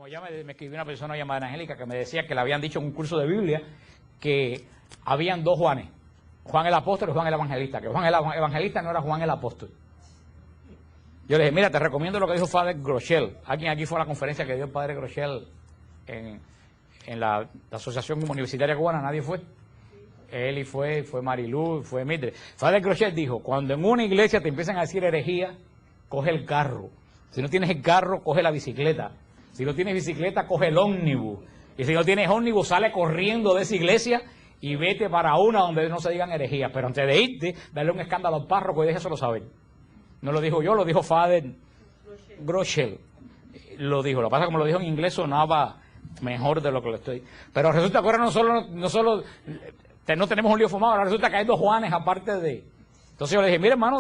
Como ya me escribió una persona llamada Angélica que me decía que le habían dicho en un curso de Biblia que habían dos Juanes, Juan el apóstol y Juan el evangelista, que Juan el evangelista no era Juan el apóstol. Yo le dije, mira, te recomiendo lo que dijo Padre Groeschel. Alguien aquí fue a la conferencia que dio el Padre Groeschel en la Asociación Universitaria Cubana, nadie fue. Él fue Marilú, fue Mitre. Padre Groeschel dijo, cuando en una iglesia te empiezan a decir herejía, coge el carro. Si no tienes el carro, coge la bicicleta. Si no tienes bicicleta, coge el ómnibus. Y si no tienes ómnibus, sale corriendo de esa iglesia y vete para una donde no se digan herejías. Pero antes de irte, dale un escándalo al párroco y déjeselo saber. No lo dijo yo, lo dijo Father Groeschel. Lo dijo. Lo que pasa es que como lo dijo en inglés sonaba mejor de lo que lo estoy. Pero resulta que ahora no solo no tenemos un lío fumado, ahora resulta que hay dos Juanes aparte de... Entonces yo le dije, mira hermano,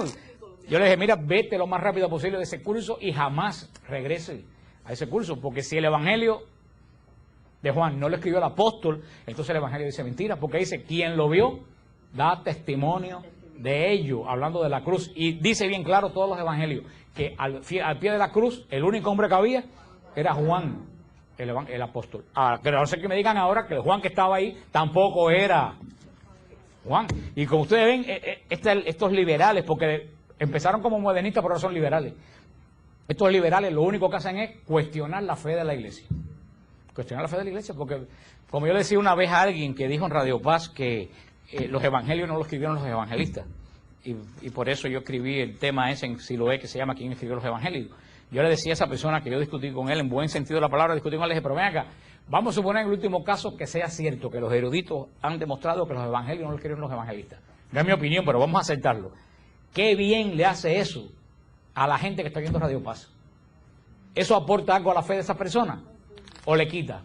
mira, vete lo más rápido posible de ese curso y jamás regrese a ese curso, porque si el evangelio de Juan no lo escribió el apóstol, entonces el evangelio dice mentira, porque dice, quien lo vio, da testimonio de ello, hablando de la cruz, y dice bien claro todos los evangelios, que al pie de la cruz, el único hombre que había era Juan, el apóstol. Pero no sé que me digan ahora que el Juan que estaba ahí tampoco era Juan. Y como ustedes ven, estos liberales, porque empezaron como modernistas, pero ahora son liberales. Estos liberales lo único que hacen es cuestionar la fe de la iglesia. Cuestionar la fe de la iglesia, porque como yo le decía una vez a alguien que dijo en Radio Paz que los evangelios no los escribieron los evangelistas. Y por eso yo escribí el tema ese en Siloé que se llama ¿Quién escribió los evangelios? Yo le decía a esa persona que yo discutí con él en buen sentido de la palabra, discutí con él, le dije, pero ven acá, vamos a suponer en el último caso que sea cierto, que los eruditos han demostrado que los evangelios no los escribieron los evangelistas. No es mi opinión, pero vamos a aceptarlo. ¿Qué bien le hace eso a la gente que está viendo Radio Paz? ¿Eso aporta algo a la fe de esa persona? ¿O le quita?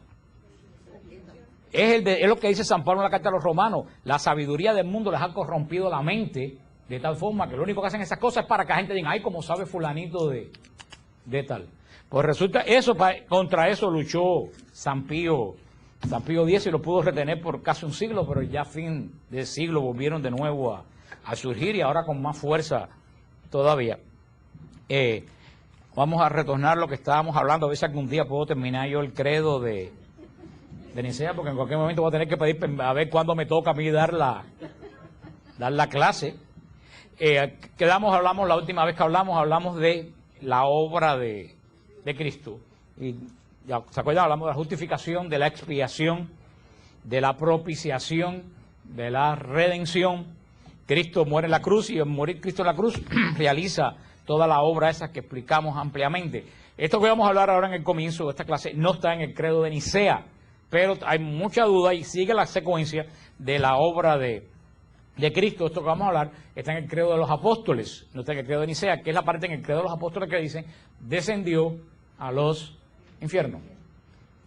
Es lo que dice San Pablo en la carta a los romanos. La sabiduría del mundo les ha corrompido la mente de tal forma que lo único que hacen esas cosas es para que la gente diga, ay, como sabe fulanito de tal. Pues resulta, contra eso luchó San Pío X y lo pudo retener por casi un siglo, pero ya a fin del siglo volvieron de nuevo a surgir y ahora con más fuerza todavía. Vamos a retornar lo que estábamos hablando, a ver si algún día puedo terminar yo el credo de Nicea, porque en cualquier momento voy a tener que pedir a ver cuándo me toca a mí dar la clase. Hablamos la última vez que hablamos de la obra de Cristo. Y ya se acuerdan, hablamos de la justificación, de la expiación, de la propiciación, de la redención. Cristo muere en la cruz y al morir Cristo en la cruz realiza toda la obra esa que explicamos ampliamente. Esto que vamos a hablar ahora en el comienzo de esta clase no está en el credo de Nicea, pero hay mucha duda y sigue la secuencia de la obra de Cristo. Esto que vamos a hablar está en el credo de los apóstoles, no está en el credo de Nicea, que es la parte en el credo de los apóstoles que dicen, descendió a los infiernos.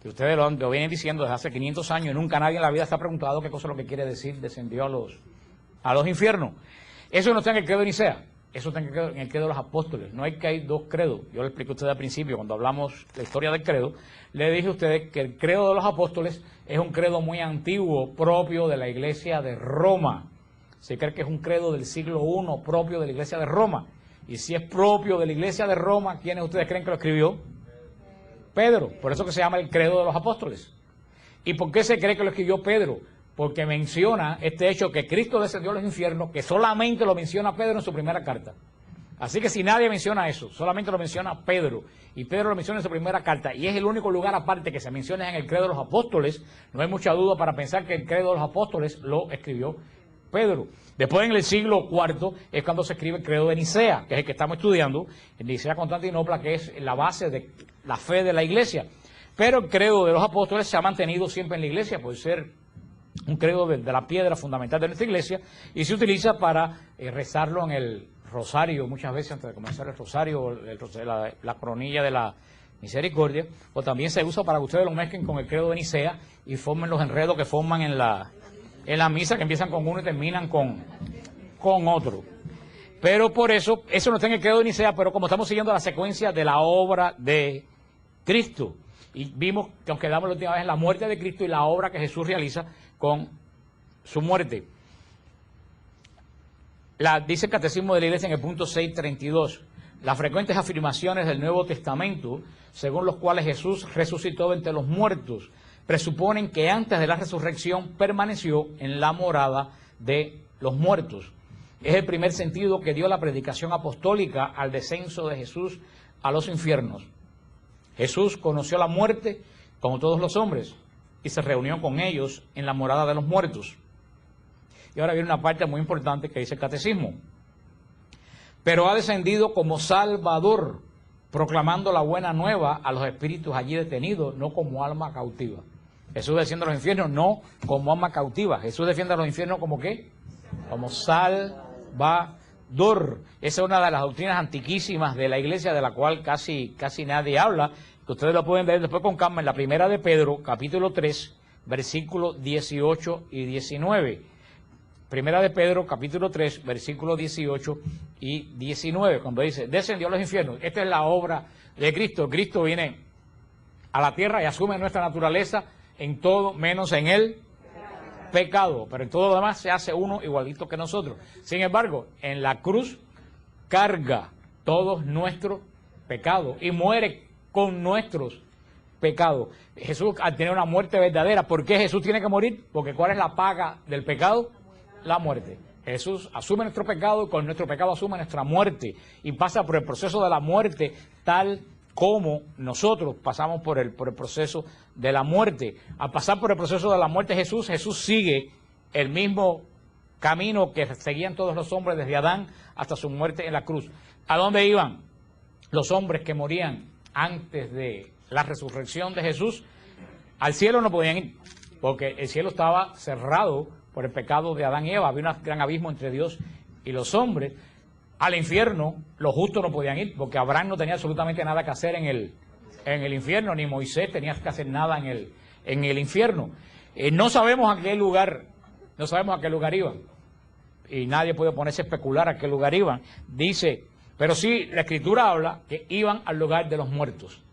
Que ustedes lo vienen diciendo desde hace 500 años y nunca nadie en la vida se ha preguntado qué cosa es lo que quiere decir descendió a los infiernos. Eso no está en el credo de Nicea. Eso está en el credo de los apóstoles. No hay que hay dos credos. Yo le expliqué a ustedes al principio, cuando hablamos de la historia del credo, le dije a ustedes que el credo de los apóstoles es un credo muy antiguo, propio de la iglesia de Roma. Se cree que es un credo del siglo I, propio de la iglesia de Roma. Y si es propio de la iglesia de Roma, ¿quiénes ustedes creen que lo escribió? Pedro. Por eso que se llama el credo de los apóstoles. ¿Y por qué se cree que lo escribió Pedro? Porque menciona este hecho que Cristo descendió a los infiernos, que solamente lo menciona Pedro en su primera carta. Así que si nadie menciona eso, solamente lo menciona Pedro, y Pedro lo menciona en su primera carta, y es el único lugar aparte que se menciona en el credo de los apóstoles, no hay mucha duda para pensar que el credo de los apóstoles lo escribió Pedro. Después en el siglo IV es cuando se escribe el credo de Nicea, que es el que estamos estudiando, en Nicea Constantinopla, que es la base de la fe de la iglesia. Pero el credo de los apóstoles se ha mantenido siempre en la iglesia, por ser un credo de la piedra fundamental de nuestra iglesia, y se utiliza para rezarlo en el rosario, muchas veces antes de comenzar el rosario, la coronilla de la misericordia, o también se usa para que ustedes lo mezclen con el credo de Nicea y formen los enredos que forman en la misa, que empiezan con uno y terminan con otro. Pero por eso no está en el credo de Nicea, pero como estamos siguiendo la secuencia de la obra de Cristo, y vimos que nos quedamos la última vez en la muerte de Cristo y la obra que Jesús realiza con su muerte. Dice el Catecismo de la Iglesia en el punto 632, las frecuentes afirmaciones del Nuevo Testamento, según los cuales Jesús resucitó de entre los muertos, presuponen que antes de la resurrección permaneció en la morada de los muertos. Es el primer sentido que dio la predicación apostólica al descenso de Jesús a los infiernos. Jesús conoció la muerte como todos los hombres y se reunió con ellos en la morada de los muertos. Y ahora viene una parte muy importante que dice el catecismo. Pero ha descendido como Salvador, proclamando la buena nueva a los espíritus allí detenidos, no como alma cautiva. Jesús defiende a los infiernos no como alma cautiva. Jesús defiende a los infiernos como ¿qué? Como Salvador. Esa es una de las doctrinas antiquísimas de la iglesia, de la cual casi nadie habla, que ustedes lo pueden ver después con calma en la primera de Pedro, capítulo 3, versículos 18 y 19. Primera de Pedro, capítulo 3, versículos 18 y 19, cuando dice, descendió a los infiernos. Esta es la obra de Cristo. Cristo viene a la tierra y asume nuestra naturaleza en todo, menos en el pecado. Pero en todo lo demás se hace uno igualito que nosotros. Sin embargo, en la cruz carga todos nuestros pecados y muere con nuestros pecados. Jesús, al tener una muerte verdadera, ¿por qué Jesús tiene que morir? Porque ¿cuál es la paga del pecado? La muerte. Jesús asume nuestro pecado y con nuestro pecado asume nuestra muerte y pasa por el proceso de la muerte tal como nosotros pasamos por el proceso de la muerte. Al pasar por el proceso de la muerte Jesús sigue el mismo camino que seguían todos los hombres desde Adán hasta su muerte en la cruz. ¿A dónde iban los hombres que morían antes de la resurrección de Jesús? Al cielo no podían ir, porque el cielo estaba cerrado por el pecado de Adán y Eva. Había un gran abismo entre Dios y los hombres. Al infierno los justos no podían ir, porque Abraham no tenía absolutamente nada que hacer en el infierno, ni Moisés tenía que hacer nada en el infierno. No sabemos a qué lugar iban, y nadie puede ponerse a especular a qué lugar iban. Dice, pero sí, la Escritura habla que iban al lugar de los muertos.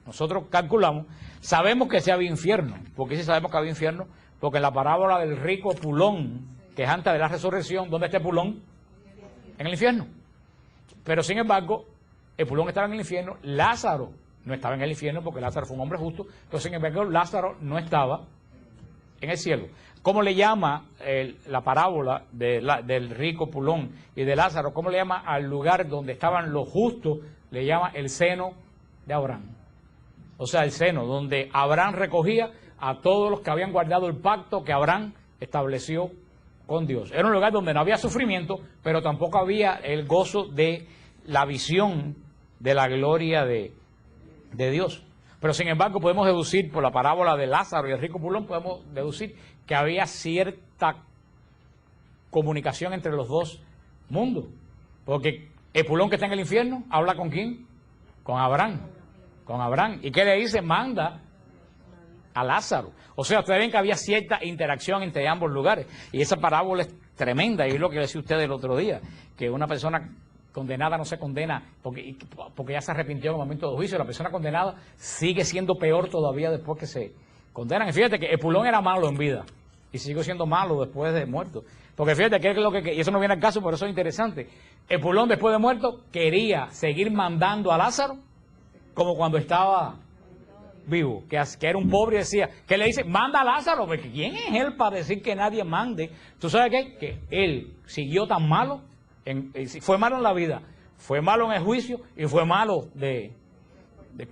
Nosotros calculamos, sabemos que sí había infierno. ¿Por qué sí sabemos que había infierno? Porque en la parábola del rico Pulón, que es antes de la resurrección, ¿dónde está Pulón? En el infierno. Pero sin embargo, el Pulón estaba en el infierno, Lázaro no estaba en el infierno porque Lázaro fue un hombre justo, pero sin embargo Lázaro no estaba en el cielo. ¿Cómo le llama la parábola del rico Pulón y de Lázaro? ¿Cómo le llama al lugar donde estaban los justos? Le llama el seno de Abraham. O sea, el seno donde Abraham recogía a todos los que habían guardado el pacto que Abraham estableció con Dios. Era un lugar donde no había sufrimiento, pero tampoco había el gozo de la visión de la gloria de Dios. Pero sin embargo podemos deducir por la parábola de Lázaro y el rico Pulón, podemos deducir que había cierta comunicación entre los dos mundos. Porque el Pulón que está en el infierno, ¿habla con quién? Con Abraham. Con Abraham. ¿Y qué le dice? Manda a Lázaro. O sea, ustedes ven que había cierta interacción entre ambos lugares. Y esa parábola es tremenda, y es lo que le decía usted el otro día, que una persona condenada no se condena porque ya se arrepintió en el momento del juicio. La persona condenada sigue siendo peor todavía después que se condenan. Y fíjate que el Pulón era malo en vida y siguió siendo malo después de muerto. Porque fíjate que es lo que, y eso no viene al caso, por eso es interesante. El Pulón después de muerto quería seguir mandando a Lázaro como cuando estaba vivo, que era un pobre y decía, ¿qué le dice? Manda a Lázaro, porque ¿quién es él para decir que nadie mande? ¿Tú sabes qué? Que él siguió tan malo, fue malo en la vida, fue malo en el juicio y fue malo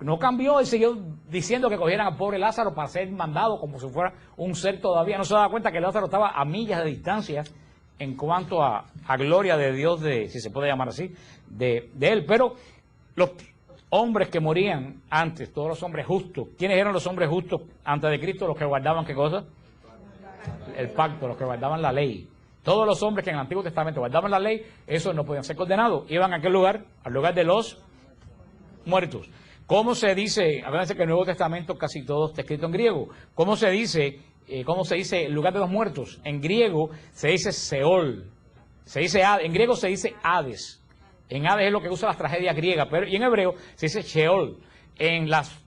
no cambió, él siguió diciendo que cogieran al pobre Lázaro para ser mandado como si fuera un ser todavía. No se daba cuenta que Lázaro estaba a millas de distancia en cuanto a gloria de Dios, si se puede llamar así, de él. Pero los hombres que morían antes, todos los hombres justos, ¿quiénes eran los hombres justos antes de Cristo? Los que guardaban, ¿qué cosa? El pacto, los que guardaban la ley. Todos los hombres que en el Antiguo Testamento guardaban la ley, esos no podían ser condenados. Iban a aquel lugar, al lugar de los muertos. ¿Cómo se dice? Acuérdense que en el Nuevo Testamento casi todo está escrito en griego. ¿Cómo se dice el lugar de los muertos? En griego se dice Seol. En griego se dice Hades. En Hades es lo que usa las tragedias griegas, y en hebreo se dice Sheol. En las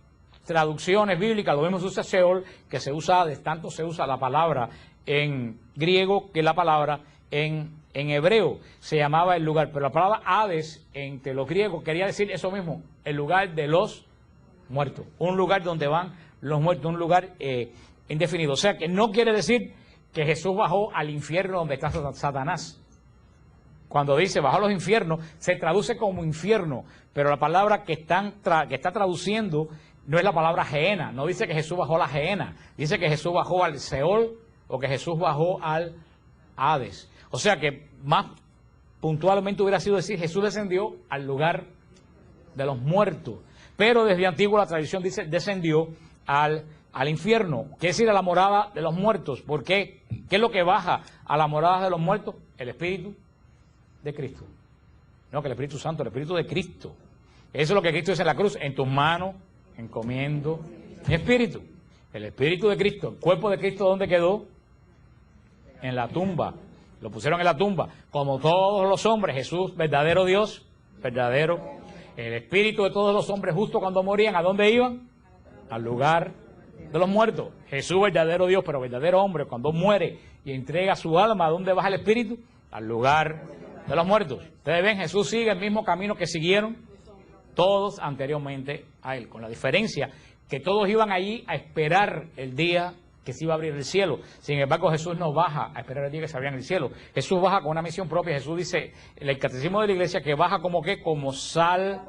traducciones bíblicas lo mismo se usa Sheol, que se usa Hades, tanto se usa la palabra en griego que la palabra en En hebreo se llamaba el lugar, pero la palabra Hades entre los griegos quería decir eso mismo, el lugar de los muertos, un lugar donde van los muertos, un lugar indefinido. O sea que no quiere decir que Jesús bajó al infierno donde está Satanás. Cuando dice bajó a los infiernos, se traduce como infierno, pero la palabra que está traduciendo no es la palabra Gehenna, no dice que Jesús bajó a la Gehenna, dice que Jesús bajó al Seol o que Jesús bajó al Hades. O sea que más puntualmente hubiera sido decir Jesús descendió al lugar de los muertos, pero desde antiguo la tradición dice descendió al infierno, quiere decir a la morada de los muertos. ¿Por qué? ¿Qué es lo que baja a la morada de los muertos? El Espíritu de Cristo. No, que el Espíritu Santo, el Espíritu de Cristo. Eso es lo que Cristo dice en la cruz. En tus manos encomiendo mi espíritu. El Espíritu de Cristo. ¿El cuerpo de Cristo dónde quedó? En la tumba. Lo pusieron en la tumba. Como todos los hombres, Jesús, verdadero Dios, verdadero. El Espíritu de todos los hombres justos cuando morían, ¿a dónde iban? Al lugar de los muertos. Jesús, verdadero Dios, pero verdadero hombre, cuando muere y entrega su alma, ¿a dónde baja el Espíritu? Al lugar de los muertos. Ustedes ven, Jesús sigue el mismo camino que siguieron todos anteriormente a él, con la diferencia que todos iban allí a esperar el día que se iba a abrir el cielo. Sin embargo, Jesús no baja a esperar el día que se abría el cielo. Jesús baja con una misión propia. Jesús dice en el catecismo de la iglesia que baja como que como Salvador.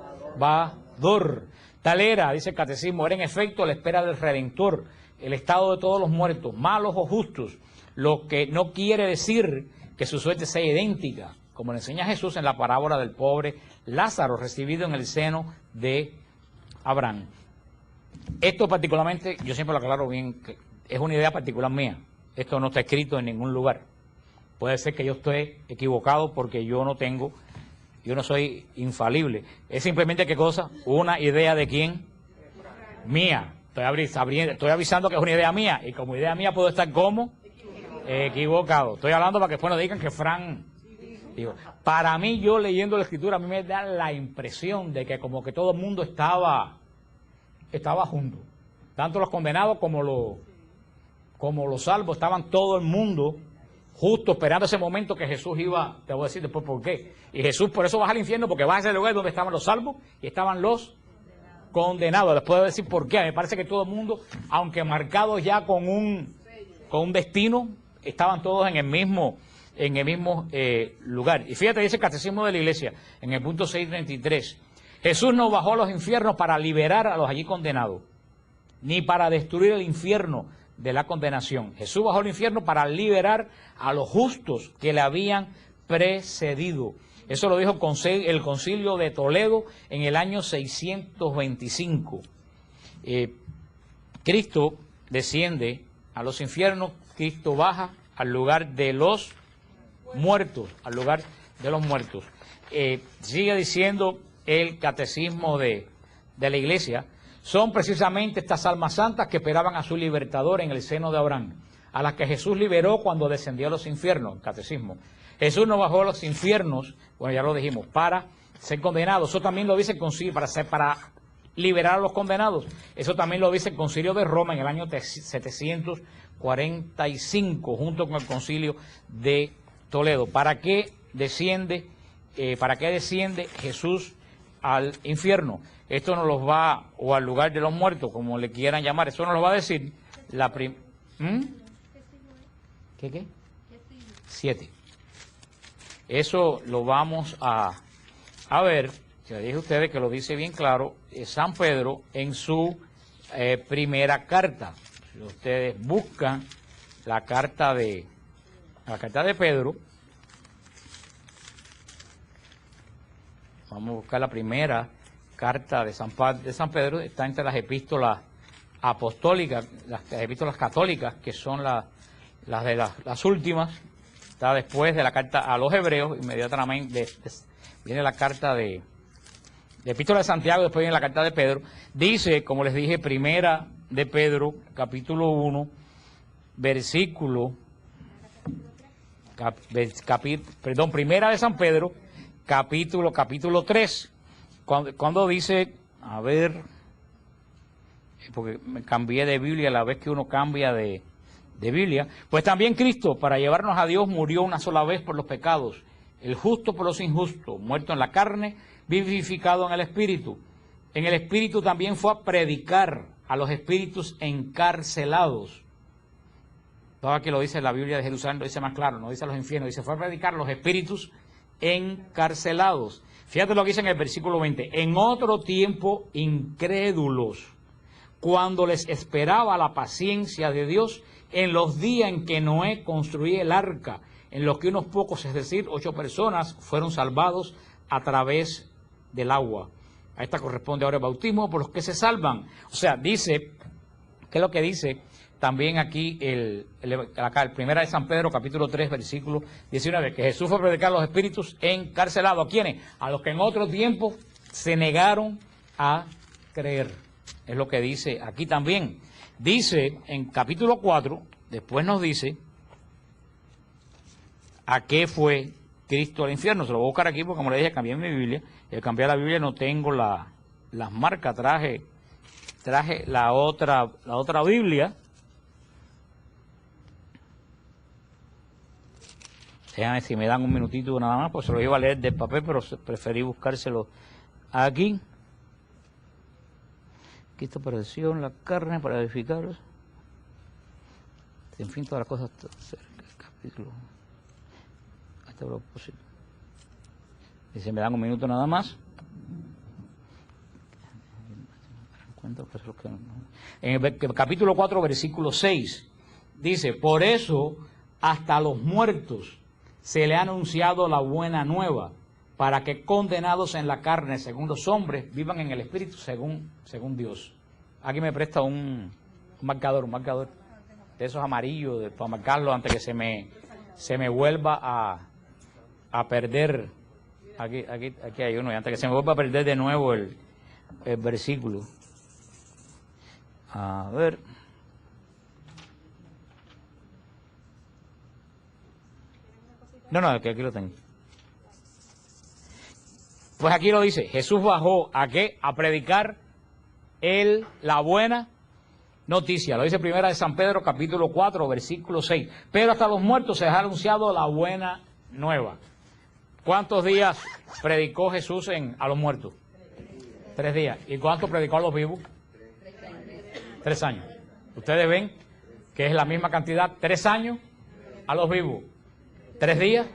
Tal era, dice el catecismo, era en efecto la espera del Redentor, el estado de todos los muertos, malos o justos, lo que no quiere decir que su suerte sea idéntica, como le enseña Jesús en la parábola del pobre Lázaro, recibido en el seno de Abraham. Esto particularmente, yo siempre lo aclaro bien, que es una idea particular mía. Esto no está escrito en ningún lugar. Puede ser que yo esté equivocado porque yo no soy infalible. Es simplemente, ¿qué cosa? Una idea de quién? Mía. Estoy avisando que es una idea mía, y como idea mía puedo estar como equivocado. Estoy hablando para que después no digan que Fran... Digo, para mí, yo leyendo la Escritura, a mí me da la impresión de que como que todo el mundo estaba junto. Tanto los condenados como los salvos, estaban todo el mundo justo esperando ese momento que Jesús iba, te voy a decir después por qué. Y Jesús por eso baja al infierno, porque va a ese lugar donde estaban los salvos y estaban los condenados. Les puedo decir por qué. Me parece que todo el mundo, aunque marcados ya con un destino, estaban todos en el mismo lugar. Y fíjate, dice el Catecismo de la Iglesia, en el punto 633, Jesús no bajó a los infiernos para liberar a los allí condenados, ni para destruir el infierno de la condenación. Jesús bajó al infierno para liberar a los justos que le habían precedido. Eso lo dijo el Concilio de Toledo en el año 625. Cristo desciende a los infiernos, Cristo baja al lugar de los muertos, al lugar de los muertos. Sigue diciendo el Catecismo de la Iglesia, son precisamente estas almas santas que esperaban a su libertador en el seno de Abraham, a las que Jesús liberó cuando descendió a los infiernos, el Catecismo. Jesús no bajó a los infiernos, bueno, ya lo dijimos, para ser condenado. Eso también lo dice el concilio, para liberar a los condenados. Eso también lo dice el Concilio de Roma en el año 745, junto con el Concilio de Toledo. ¿Para qué desciende Jesús al infierno? Esto nos los va, o al lugar de los muertos, como le quieran llamar, eso nos lo va a decir la ¿Qué? 7. Eso lo vamos a ver, ya dije a ustedes que lo dice bien claro, San Pedro en su primera carta. Si ustedes buscan la carta de Pedro, vamos a buscar la primera carta de San Pedro, está entre las epístolas apostólicas, las epístolas católicas, que son las últimas, está después de la carta a los hebreos, inmediatamente viene la carta de epístola de Santiago, después viene la carta de Pedro. Dice, como les dije, primera de Pedro, capítulo 1, primera de San Pedro, capítulo 3, cuando dice, a ver, porque me cambié de Biblia a la vez que uno cambia de de Biblia. Pues también Cristo, para llevarnos a Dios, murió una sola vez por los pecados, el justo por los injustos, muerto en la carne, vivificado en el Espíritu. En el Espíritu también fue a predicar a los espíritus encarcelados. Todo que lo dice la Biblia de Jerusalén, lo dice más claro, no dice a los infiernos, dice fue a predicar a los espíritus encarcelados. Fíjate lo que dice en el versículo 20. En otro tiempo incrédulos, cuando les esperaba la paciencia de Dios, en los días en que Noé construía el arca, en los que unos pocos, es decir, 8 personas, fueron salvados a través del agua. A esta corresponde ahora el bautismo por los que se salvan. O sea, dice, ¿qué es lo que dice? También aquí, acá, el primera de San Pedro, capítulo 3, versículo 19, que Jesús fue a predicar a los espíritus encarcelados. ¿A quiénes? A los que en otro tiempo se negaron a creer. Es lo que dice aquí también. Dice en capítulo 4, después nos dice, ¿a qué fue Cristo al infierno? Se lo voy a buscar aquí porque, como le dije, cambié mi Biblia. Y al cambiar la Biblia no tengo las marcas. Traje la otra Biblia. Déjame si me dan un minutito nada más, pues se lo iba a leer del papel, pero preferí buscárselo aquí. Cristo padeció en la carne para edificar. En fin, todas las cosas cerca del capítulo. Hasta el propósito. Dice, me dan un minuto nada más. En el capítulo 4, versículo 6, dice, por eso hasta a los muertos se le ha anunciado la buena nueva, para que condenados en la carne según los hombres, vivan en el Espíritu según Dios. Aquí me presta un marcador de esos amarillos, para marcarlo antes que se me vuelva a perder. Aquí hay uno, y antes que se me vuelva a perder de nuevo el versículo. A ver. No, que aquí lo tengo. Pues aquí lo dice, Jesús bajó ¿a qué? A predicar la buena noticia. Lo dice primera de San Pedro, capítulo 4, versículo 6. Pero hasta los muertos se les ha anunciado la buena nueva. ¿Cuántos días predicó Jesús a los muertos? 3 días. ¿Y cuánto predicó a los vivos? 3 años. Ustedes ven que es la misma cantidad, 3 años a los vivos, 3 días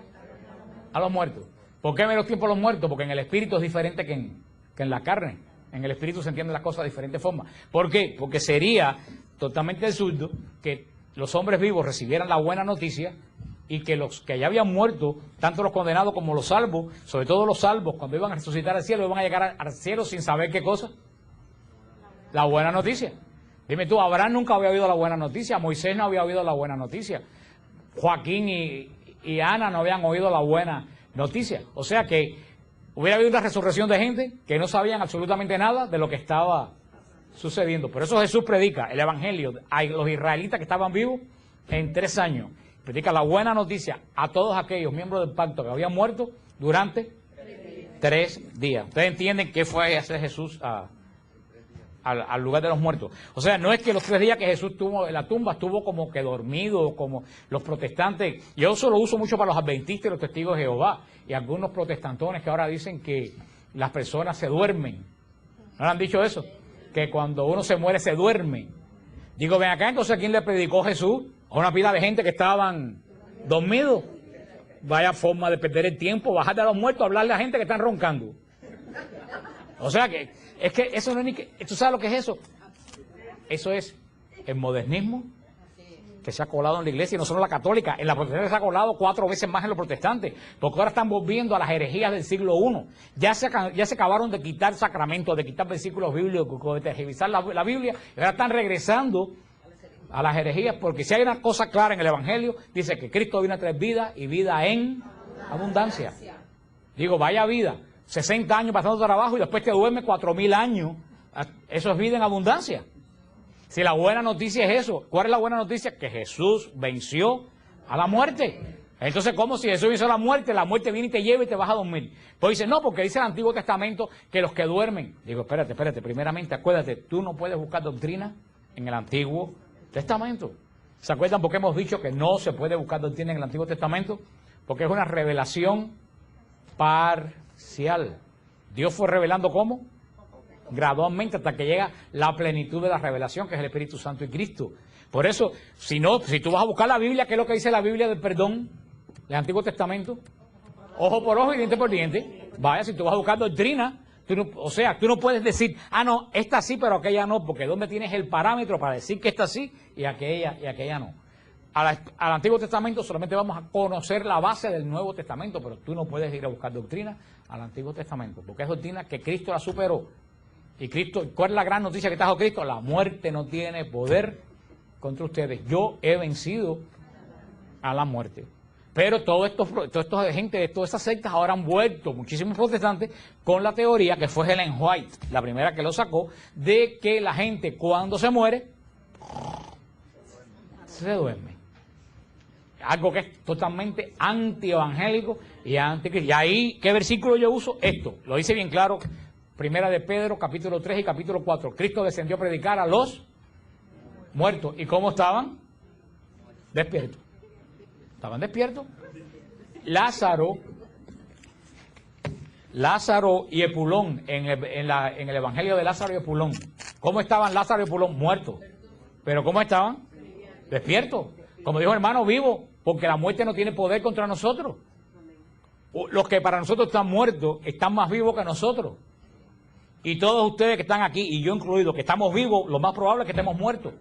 a los muertos. ¿Por qué menos tiempo a los muertos? Porque en el espíritu es diferente que en la carne. En el espíritu se entienden las cosas de diferentes formas. ¿Por qué? Porque sería totalmente absurdo que los hombres vivos recibieran la buena noticia y que los que ya habían muerto, tanto los condenados como los salvos, sobre todo los salvos, cuando iban a resucitar al cielo, iban a llegar al cielo sin saber qué cosa. La buena noticia. Dime tú, Abraham nunca había oído la buena noticia, Moisés no había oído la buena noticia, Joaquín y Ana no habían oído la buena noticia. O sea que hubiera habido una resurrección de gente que no sabían absolutamente nada de lo que estaba sucediendo. Por eso Jesús predica el Evangelio a los israelitas que estaban vivos en 3 años. Predica la buena noticia a todos aquellos miembros del pacto que habían muerto durante 3 días. ¿Ustedes entienden qué fue hacer Jesús al lugar de los muertos? O sea, no es que los 3 días que Jesús estuvo en la tumba estuvo como que dormido, como los protestantes. Yo eso lo uso mucho para los adventistas y los testigos de Jehová y algunos protestantones que ahora dicen que las personas se duermen. ¿No le han dicho eso? Que cuando uno se muere se duerme. Digo, ven acá, entonces, ¿a quién le predicó Jesús? A una pila de gente que estaban dormidos. Vaya forma de perder el tiempo, bajar de los muertos a hablarle a gente que están roncando. O sea que, es que eso no es ni que... ¿Tú sabes lo que es eso? Eso es el modernismo que se ha colado en la iglesia, y no solo la católica, en la protestante se ha colado 4 veces más en los protestantes, porque ahora están volviendo a las herejías del siglo I. Ya se acabaron de quitar sacramentos, de quitar versículos bíblicos, de revisar la Biblia, y ahora están regresando a las herejías, porque si hay una cosa clara en el Evangelio, dice que Cristo vino a traer vida y vida en abundancia. Digo, vaya vida, 60 años pasando trabajo y después te duermes 4.000 años, eso es vida en abundancia. Si la buena noticia es eso, ¿cuál es la buena noticia? Que Jesús venció a la muerte. Entonces, ¿cómo si Jesús venció a la muerte viene y te lleva y te vas a dormir? Pues dice, no, porque dice el Antiguo Testamento que los que duermen. Digo, espérate, primeramente acuérdate, tú no puedes buscar doctrina en el Antiguo Testamento. ¿Se acuerdan por qué hemos dicho que no se puede buscar doctrina en el Antiguo Testamento? Porque es una revelación parcial. Dios fue revelando ¿cómo? Gradualmente hasta que llega la plenitud de la revelación, que es el Espíritu Santo y Cristo. Por eso, si tú vas a buscar la Biblia, ¿qué es lo que dice la Biblia del perdón del Antiguo Testamento? Ojo por ojo y diente por diente. Vaya, si tú vas a buscar doctrina, tú no puedes decir, no, esta sí, pero aquella no, porque ¿dónde tienes el parámetro para decir que esta sí y aquella no? Al Antiguo Testamento solamente vamos a conocer la base del Nuevo Testamento, pero tú no puedes ir a buscar doctrina al Antiguo Testamento, porque es doctrina que Cristo la superó. Y Cristo, ¿cuál es la gran noticia que trajo Cristo? La muerte no tiene poder contra ustedes. Yo he vencido a la muerte. Pero todos estos gente de todas estas sectas ahora han vuelto, muchísimos protestantes, con la teoría que fue Ellen White, la primera que lo sacó, de que la gente cuando se muere, se duerme. Algo que es totalmente antievangélico y anticristo. Y ahí, ¿qué versículo yo uso? Esto, lo dice bien claro, Primera de Pedro, capítulo 3 y capítulo 4. Cristo descendió a predicar a los muertos. ¿Y cómo estaban? Despiertos. Estaban despiertos. Lázaro y Epulón, en el Evangelio de Lázaro y Epulón. ¿Cómo estaban Lázaro y Epulón? Muertos. ¿Pero cómo estaban? Despiertos. Como dijo el hermano, vivos, porque la muerte no tiene poder contra nosotros. Los que para nosotros están muertos, están más vivos que nosotros. Y todos ustedes que están aquí, y yo incluido, que estamos vivos, lo más probable es que estemos muertos.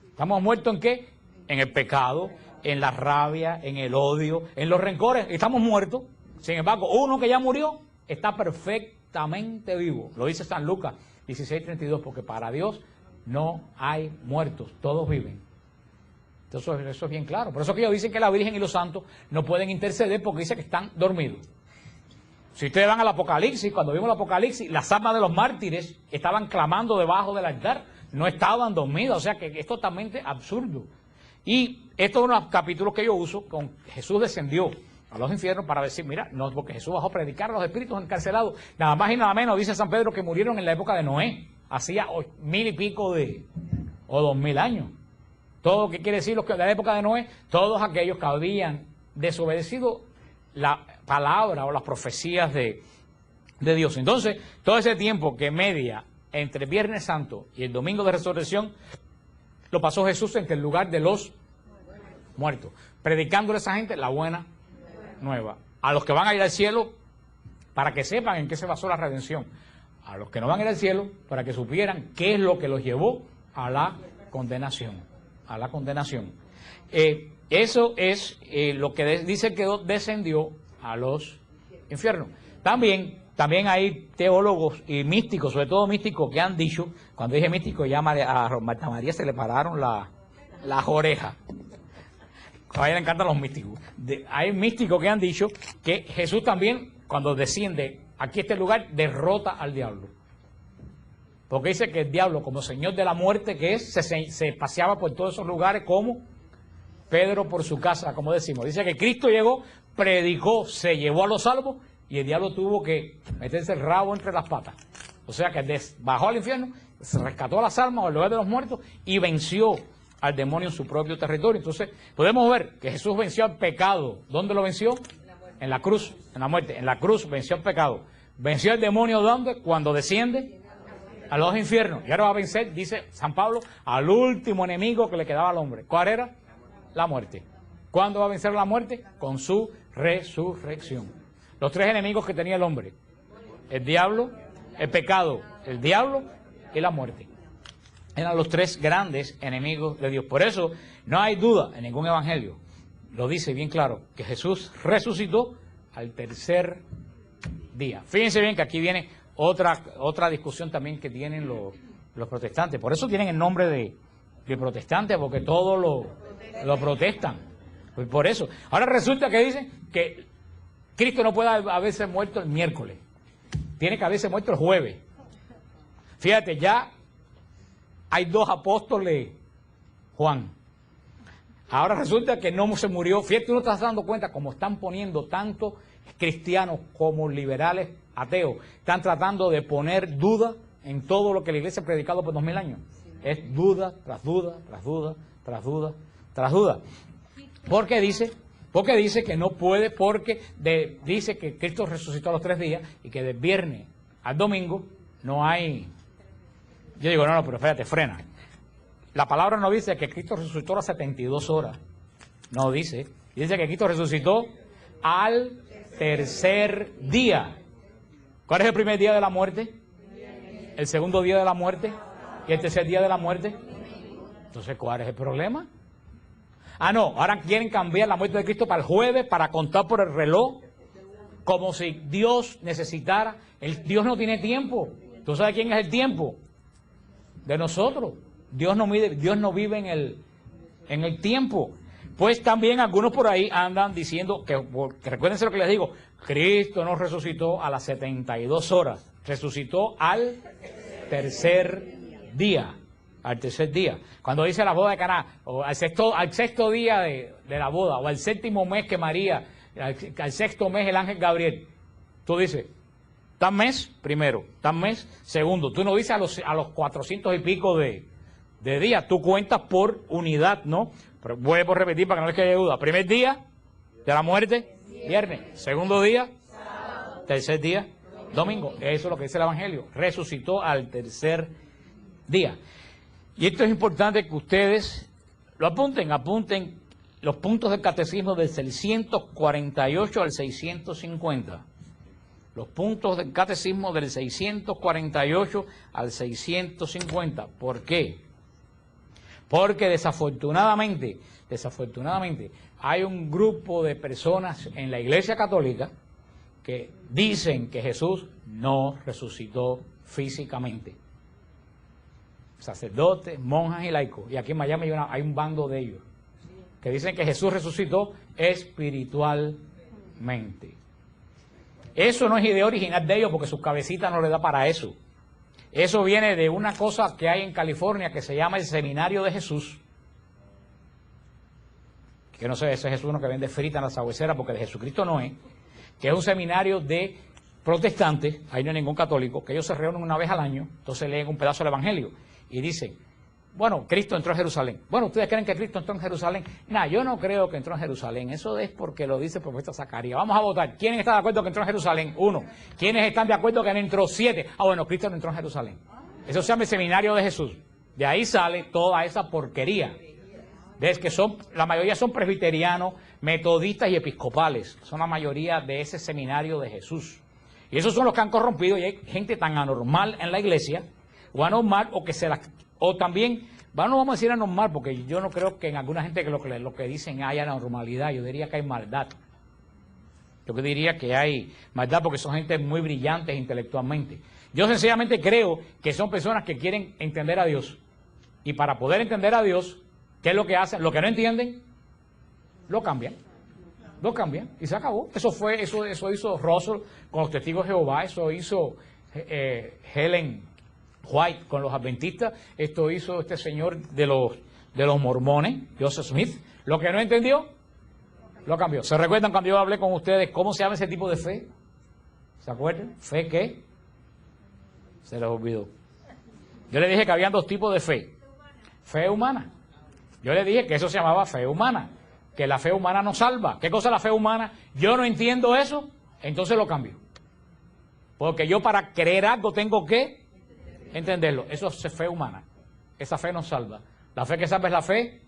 ¿Estamos muertos en qué? En el pecado, en la rabia, en el odio, en los rencores. Estamos muertos. Sin embargo, uno que ya murió está perfectamente vivo. Lo dice San Lucas 16:32, porque para Dios no hay muertos, todos viven. Entonces eso es bien claro. Por eso que ellos dicen que la Virgen y los santos no pueden interceder porque dicen que están dormidos. Si ustedes van al Apocalipsis, cuando vimos el Apocalipsis, las almas de los mártires estaban clamando debajo del altar, no estaban dormidos, o sea que es totalmente absurdo. Y estos son los capítulos que yo uso, con Jesús descendió a los infiernos para decir, mira, no, porque Jesús bajó a predicar a los espíritus encarcelados, nada más y nada menos, dice San Pedro, que murieron en la época de Noé, hacía 1000 y pico o 2000 años. Todo lo que quiere decir los que de la época de Noé, todos aquellos que habían desobedecido la palabra o las profecías de Dios. Entonces, todo ese tiempo que media entre Viernes Santo y el Domingo de Resurrección, lo pasó Jesús entre el lugar de los muertos, predicándole a esa gente la buena nueva. A los que van a ir al cielo, para que sepan en qué se basó la redención. A los que no van a ir al cielo, para que supieran qué es lo que los llevó a la condenación. A la condenación. Eso es lo que dice que descendió a los infiernos. También hay teólogos y místicos, sobre todo místicos, que han dicho, cuando dije místico, ya a Marta María se le pararon las orejas. A ella le encantan los místicos. Hay místicos que han dicho que Jesús también, cuando desciende aquí a este lugar, derrota al diablo. Porque dice que el diablo, como señor de la muerte que es, se paseaba por todos esos lugares como Pedro por su casa, como decimos. Dice que Cristo llegó, predicó, se llevó a los salvos y el diablo tuvo que meterse el rabo entre las patas. O sea que bajó al infierno, se rescató a las almas al lugar de los muertos y venció al demonio en su propio territorio. Entonces podemos ver que Jesús venció al pecado. ¿Dónde lo venció? En la cruz, en la muerte. En la cruz venció al pecado. ¿Venció al demonio dónde? Cuando desciende a los infiernos. Y ahora va a vencer, dice San Pablo, al último enemigo que le quedaba al hombre. ¿Cuál era? La muerte. ¿Cuándo va a vencer la muerte? Con su resurrección. Los tres enemigos que tenía el hombre: el diablo, el pecado, el diablo y la muerte. Eran los tres grandes enemigos de Dios. Por eso no hay duda en ningún evangelio, lo dice bien claro, que Jesús resucitó al tercer día. Fíjense bien que aquí viene otra discusión también que tienen los protestantes. Por eso tienen el nombre de protestantes, porque todos lo protestan. Pues por eso. Ahora resulta que dicen que Cristo no puede haberse muerto el miércoles. Tiene que haberse muerto el jueves. Fíjate, ya hay dos apóstoles, Juan. Ahora resulta que no se murió. Fíjate, tú no estás dando cuenta cómo están poniendo tanto cristianos como liberales ateos. Están tratando de poner duda en todo lo que la iglesia ha predicado por 2000 años. Es duda tras duda, tras duda, tras duda, tras duda. ¿Por qué dice? Porque dice que no puede, porque dice que Cristo resucitó a los 3 días y que del viernes al domingo no hay... Yo digo, no, pero espérate, frena. La palabra no dice que Cristo resucitó a las 72 horas. No dice. Dice que Cristo resucitó al 3er día. ¿Cuál es el primer día de la muerte? ¿El segundo día de la muerte? ¿Y el tercer día de la muerte? Entonces, ¿cuál es el problema? Ah, no, ahora quieren cambiar la muerte de Cristo para el jueves, para contar por el reloj, como si Dios necesitara. Dios no tiene tiempo. ¿Tú sabes quién es el tiempo? De nosotros. Dios no vive en el tiempo. Pues también algunos por ahí andan diciendo que recuérdense lo que les digo, Cristo no resucitó a las 72 horas, resucitó al 3er día. Al 3er día. Cuando dice la boda de Caná, o al sexto día de la boda, o al 7º mes que María, al 6º mes el ángel Gabriel, tú dices, tal mes, primero, tal mes, segundo. Tú no dices a los 400 y pico de días, tú cuentas por unidad, ¿no? Pero vuelvo a repetir para que no les quede duda. Primer día de la muerte, viernes. Segundo día, tercer día, domingo. Eso es lo que dice el Evangelio. Resucitó al 3er día. Y esto es importante que ustedes lo apunten los puntos del catecismo del 648 al 650. Los puntos del catecismo del 648 al 650. ¿Por qué? Porque desafortunadamente, hay un grupo de personas en la Iglesia Católica que dicen que Jesús no resucitó físicamente. Sacerdotes, monjas y laicos. Y aquí en Miami hay un bando de ellos que dicen que Jesús resucitó espiritualmente. Eso no es idea original de ellos porque su cabecita no le da para eso. Eso viene de una cosa que hay en California que se llama el Seminario de Jesús. Que no sé, ese es Jesús uno que vende frita en la sabuesera porque de Jesucristo no es. Que es un seminario de protestantes, ahí no hay ningún católico, que ellos se reúnen una vez al año, entonces leen un pedazo del Evangelio y dicen, bueno, Cristo entró a Jerusalén. Bueno, ¿ustedes creen que Cristo entró en Jerusalén? No, yo no creo que entró en Jerusalén. Eso es porque lo dice el profeta Zacarías. Vamos a votar. ¿Quién está de acuerdo que entró en Jerusalén? 1. ¿Quiénes están de acuerdo que no entró? 7. Ah, bueno, Cristo no entró en Jerusalén. Eso se llama el Seminario de Jesús. De ahí sale toda esa porquería. Ves que la mayoría son presbiterianos, metodistas y episcopales. Son la mayoría de ese Seminario de Jesús. Y esos son los que han corrompido y hay gente tan anormal en la iglesia, o anormal, o también, no vamos a decir anormal, porque yo no creo que en alguna gente que lo que dicen haya anormalidad, yo diría que hay maldad. Yo diría que hay maldad porque son gente muy brillantes intelectualmente. Yo sencillamente creo que son personas que quieren entender a Dios. Y para poder entender a Dios, ¿qué es lo que hacen? Lo que no entienden, lo cambian. Lo cambian y se acabó. Eso hizo Russell con los testigos de Jehová, eso hizo Helen White con los adventistas, esto hizo este señor de los mormones, Joseph Smith. Lo que no entendió, lo cambió. ¿Se recuerdan cuando yo hablé con ustedes cómo se llama ese tipo de fe? ¿Se acuerdan? ¿Fe qué? Se les olvidó. Yo le dije que habían 2 tipos de fe. Fe humana. Yo le dije que eso se llamaba fe humana. Que la fe humana nos salva. ¿Qué cosa es la fe humana? Yo no entiendo eso, entonces lo cambio. Porque yo para creer algo tengo que entenderlo. Eso es fe humana. Esa fe nos salva. La fe que salva es la fe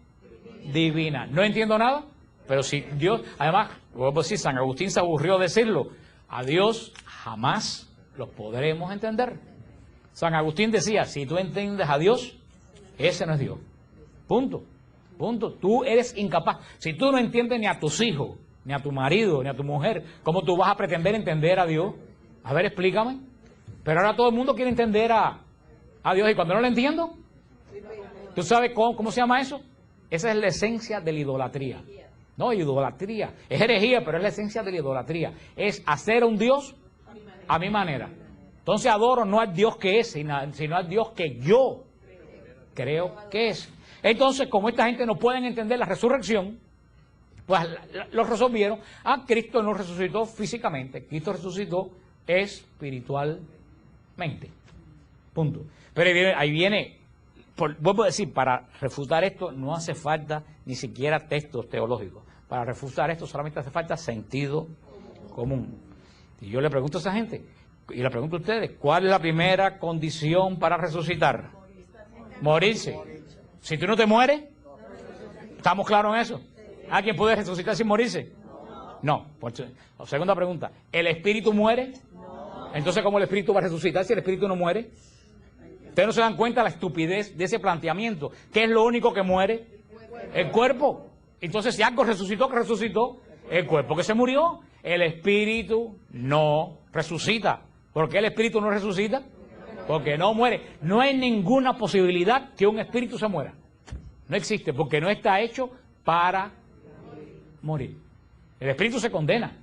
divina. No entiendo nada, pero si Dios, además, vuelvo a decir, San Agustín se aburrió de decirlo. A Dios jamás lo podremos entender. San Agustín decía, si tú entiendes a Dios, ese no es Dios. Punto. Punto. Tú eres incapaz. Si tú no entiendes ni a tus hijos, ni a tu marido, ni a tu mujer, ¿cómo tú vas a pretender entender a Dios? A ver, explícame. Pero ahora todo el mundo quiere entender a Dios y cuando no lo entiendo, ¿tú sabes cómo se llama eso? Esa es la esencia de la idolatría. No, idolatría. Es herejía, pero es la esencia de la idolatría. Es hacer a un Dios a mi manera. Entonces adoro no al Dios que es, sino al Dios que yo creo que es. Entonces, como esta gente no pueden entender la resurrección, pues lo resolvieron. Cristo no resucitó físicamente, Cristo resucitó espiritualmente. Punto. Pero ahí viene vuelvo a decir, para refutar esto no hace falta ni siquiera textos teológicos. Para refutar esto solamente hace falta sentido común. Y yo le pregunto a esa gente, y le pregunto a ustedes, ¿cuál es la primera condición para resucitar? Morirse. Si tú no te mueres, ¿estamos claros en eso? ¿Alguien puede resucitar sin morirse? No. Pues, segunda pregunta, ¿el espíritu muere? Entonces, ¿cómo el espíritu va a resucitar si el espíritu no muere? Ustedes no se dan cuenta de la estupidez de ese planteamiento. ¿Qué es lo único que muere? El cuerpo. Entonces, si algo resucitó, ¿qué resucitó? El cuerpo que se murió. El espíritu no resucita. ¿Por qué el espíritu no resucita? Porque no muere. No hay ninguna posibilidad que un espíritu se muera. No existe, porque no está hecho para morir. El espíritu se condena,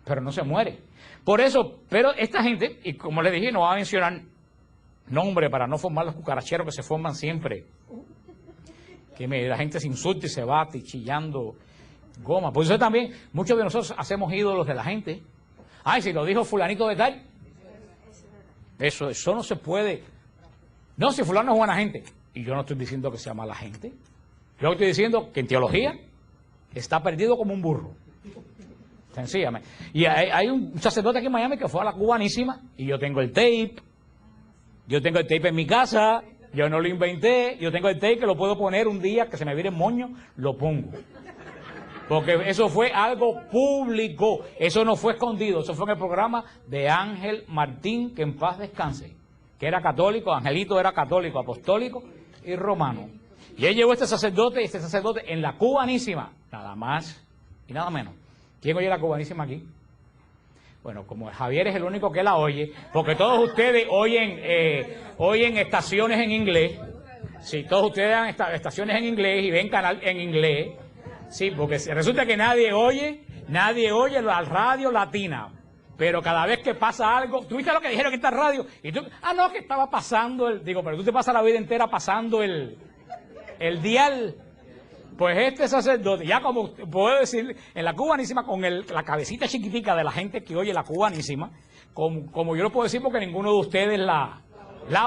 pero no se muere. Por eso, pero esta gente, y como les dije, no va a mencionar nombre para no formar los cucaracheros que se forman siempre. La gente se insulta y se bate chillando goma. Por eso también muchos de nosotros hacemos ídolos de la gente. Ay, si lo dijo fulanito de tal. Eso no se puede. No, si fulano es buena gente. Y yo no estoy diciendo que sea mala gente. Yo estoy diciendo que en teología está perdido como un burro. Sencillamente. Y hay un sacerdote aquí en Miami que fue a la cubanísima y yo tengo el tape. Yo tengo el tape en mi casa. Yo no lo inventé. Yo tengo el tape que lo puedo poner un día que se me vire el moño, lo pongo. Porque eso fue algo público. Eso no fue escondido. Eso fue en el programa de Ángel Martín, que en paz descanse. Que era católico. Angelito era católico, apostólico y romano. Y él llevó a este sacerdote en la cubanísima. Nada más y nada menos. ¿Quién oye la cubanísima aquí? Bueno, como Javier es el único que la oye, porque todos ustedes oyen estaciones en inglés. Sí, todos ustedes dan estaciones en inglés y ven canal en inglés. Sí, porque resulta que nadie oye la radio latina. Pero cada vez que pasa algo, ¿tú viste lo que dijeron en esta radio? Y tú, no, que estaba pasando pero tú te pasas la vida entera pasando el dial. Pues este sacerdote, ya como puedo decir, en la cubanísima, con la cabecita chiquitica de la gente que oye la cubanísima, como yo lo puedo decir porque ninguno de ustedes la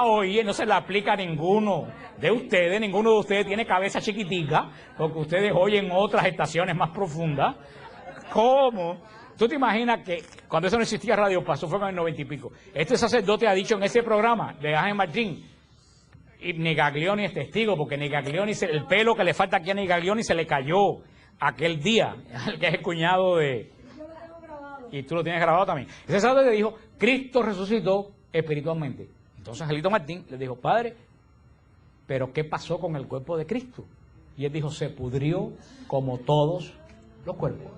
oye, no se la aplica a ninguno de ustedes tiene cabeza chiquitica, porque ustedes oyen otras estaciones más profundas. ¿Cómo? ¿Tú te imaginas que cuando eso no existía Radio Paz, eso fue en el 90 y pico, este sacerdote ha dicho en ese programa de Ángel Martín, y Negaglioni es testigo, porque Negaglioni, el pelo que le falta aquí a Negaglioni se le cayó aquel día, que es el cuñado de... Y tú lo tienes grabado también. Ese sacerdote le dijo, Cristo resucitó espiritualmente. Entonces Angelito Martín le dijo, padre, ¿pero qué pasó con el cuerpo de Cristo? Y él dijo, se pudrió como todos los cuerpos.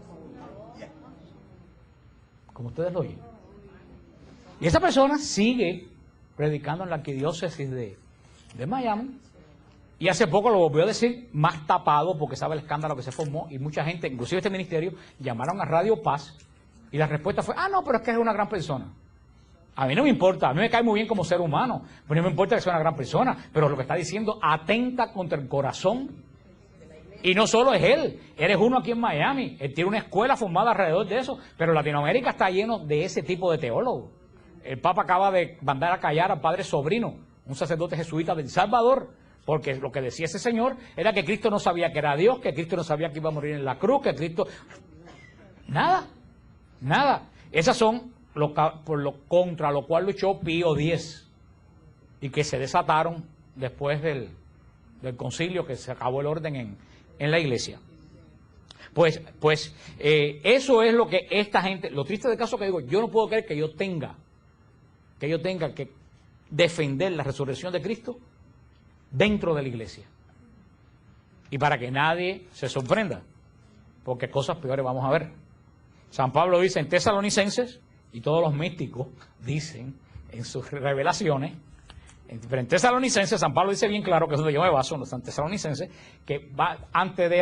Como ustedes lo oyen. Y esa persona sigue predicando en la arquidiócesis de Miami, y hace poco lo volvió a decir más tapado porque sabe el escándalo que se formó, y mucha gente, inclusive este ministerio, llamaron a Radio Paz y la respuesta fue, no, pero es que es una gran persona. A mí no me importa, a mí me cae muy bien como ser humano, pero no me importa que sea una gran persona, pero lo que está diciendo atenta contra el corazón. Y no solo es él es uno aquí en Miami, él tiene una escuela formada alrededor de eso, pero Latinoamérica está lleno de ese tipo de teólogos. El Papa acaba de mandar a callar al padre Sobrino, un sacerdote jesuita del Salvador, porque lo que decía ese señor era que Cristo no sabía que era Dios, que Cristo no sabía que iba a morir en la cruz, que Cristo... Nada. Esas son contra lo cual luchó Pío X, y que se desataron después del concilio, que se acabó el orden en la iglesia. Pues eso es lo que esta gente... Lo triste del caso que digo, yo no puedo creer que yo tenga que defender la resurrección de Cristo dentro de la iglesia. Y para que nadie se sorprenda, porque cosas peores vamos a ver. San Pablo dice en Tesalonicenses, y todos los místicos dicen en sus revelaciones, pero en Tesalonicenses, San Pablo dice bien claro, que es donde yo me baso, en los Tesalonicenses, que antes de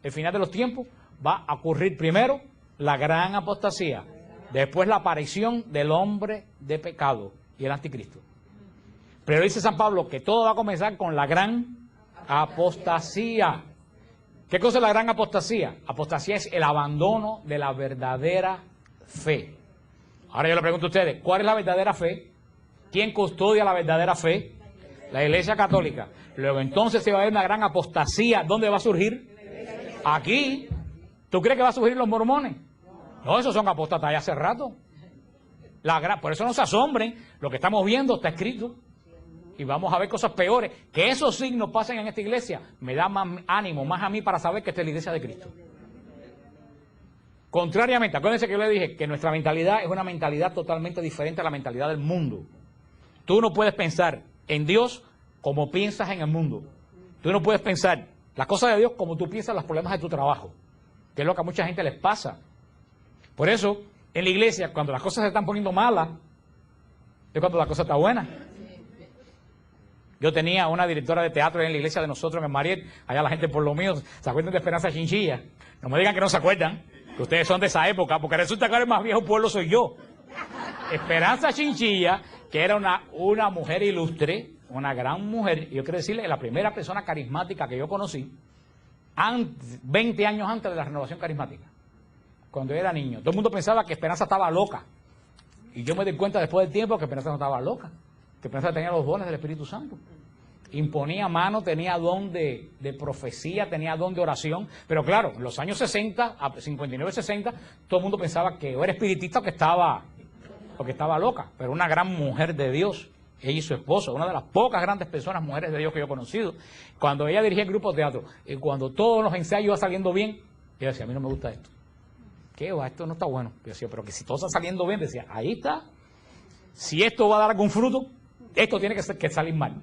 el final de los tiempos va a ocurrir primero la gran apostasía, después la aparición del hombre de pecado y el anticristo. Pero dice San Pablo que todo va a comenzar con la gran apostasía. ¿Qué cosa es la gran apostasía? Apostasía es el abandono de la verdadera fe. Ahora yo le pregunto a ustedes, ¿cuál es la verdadera fe? ¿Quién custodia la verdadera fe? La Iglesia Católica. Luego entonces se va a ver una gran apostasía. ¿Dónde va a surgir? Aquí. ¿Tú crees que va a surgir los mormones? No, esos son apóstatas ya hace rato. Por eso no se asombren. Lo que estamos viendo está escrito. Y vamos a ver cosas peores. Que esos signos pasen en esta iglesia me da más ánimo, más a mí para saber que esta es la iglesia de Cristo. Contrariamente, acuérdense que yo le dije que nuestra mentalidad es una mentalidad totalmente diferente a la mentalidad del mundo. Tú no puedes pensar en Dios como piensas en el mundo. Tú no puedes pensar las cosas de Dios como tú piensas los problemas de tu trabajo, que es lo que a mucha gente les pasa. Por eso, en la iglesia, cuando las cosas se están poniendo malas, es cuando la cosa está buena. Yo tenía una directora de teatro en la iglesia de nosotros, en Mariel, allá la gente por lo mío, ¿se acuerdan de Esperanza Chinchilla? No me digan que no se acuerdan, que ustedes son de esa época, porque resulta que ahora el más viejo pueblo soy yo. Esperanza Chinchilla, que era una mujer ilustre, una gran mujer, y yo quiero decirle, la primera persona carismática que yo conocí, 20 años antes de la renovación carismática, cuando yo era niño. Todo el mundo pensaba que Esperanza estaba loca, y yo me di cuenta después del tiempo que Esperanza no estaba loca, que Esperanza tenía los dones del Espíritu Santo. Imponía mano, tenía don de profecía, tenía don de oración, pero claro, en los años 60, 59, 60, todo el mundo pensaba que o era espiritista o que estaba loca, pero una gran mujer de Dios, ella y su esposo, una de las pocas grandes personas, mujeres de Dios que yo he conocido. Cuando ella dirigía el grupo de teatro, y cuando todos los ensayos iban saliendo bien, ella decía, a mí no me gusta esto. ¿Qué va? Esto no está bueno. Yo decía, pero que si todo está saliendo bien, decía, ahí está. Si esto va a dar algún fruto, esto tiene que salir mal.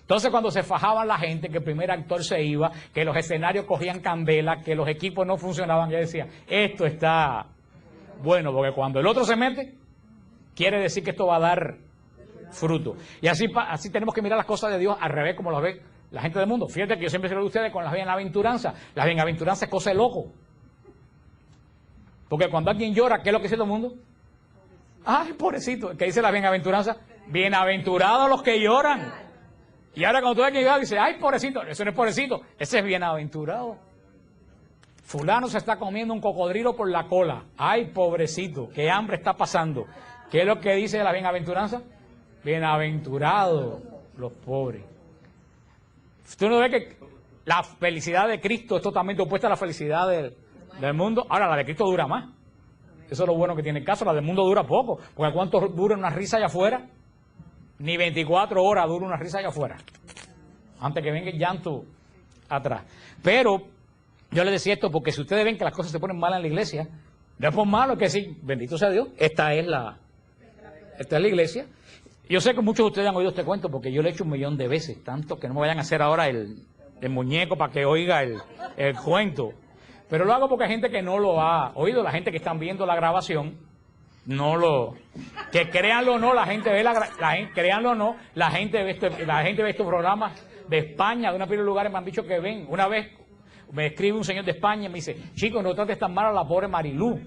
Entonces cuando se fajaban la gente, que el primer actor se iba, que los escenarios cogían candela, que los equipos no funcionaban, yo decía, esto está bueno, porque cuando el otro se mete, quiere decir que esto va a dar fruto. Y así tenemos que mirar las cosas de Dios al revés, como las ve la gente del mundo. Fíjate que yo siempre se lo digo a ustedes con las bienaventuranzas. Las bienaventuranzas es cosa de loco. Porque cuando alguien llora, ¿qué es lo que dice todo el mundo? Ay, pobrecito. ¿Qué dice la bienaventuranza? Bienaventurados los que lloran. Y ahora cuando tú ves que llega, dice, ay, pobrecito. Eso no es pobrecito, ese es bienaventurado. Fulano se está comiendo un cocodrilo por la cola. Ay, pobrecito, qué hambre está pasando. ¿Qué es lo que dice la bienaventuranza? Bienaventurados los pobres. ¿Tú no ves que la felicidad de Cristo es totalmente opuesta a la felicidad del mundo? Ahora, la de Cristo dura más. Eso es lo bueno que tiene el caso. La del mundo dura poco. Porque ¿cuánto dura una risa allá afuera? Ni 24 horas dura una risa allá afuera. Antes que venga el llanto atrás. Pero yo les decía esto porque si ustedes ven que las cosas se ponen malas en la iglesia, no es por malo, es que sí, bendito sea Dios, esta es la iglesia. Yo sé que muchos de ustedes han oído este cuento porque yo lo he hecho 1.000.000 de veces, tanto que no me vayan a hacer ahora el muñeco para que oiga el cuento. Pero lo hago porque hay gente que no lo ha oído, la gente que están viendo la grabación, que créanlo o no, la gente ve créanlo o no, la gente ve estos programas de España, de una pila de lugares me han dicho que ven. Una vez me escribe un señor de España y me dice, chicos, no trates tan mal a la pobre Marilú.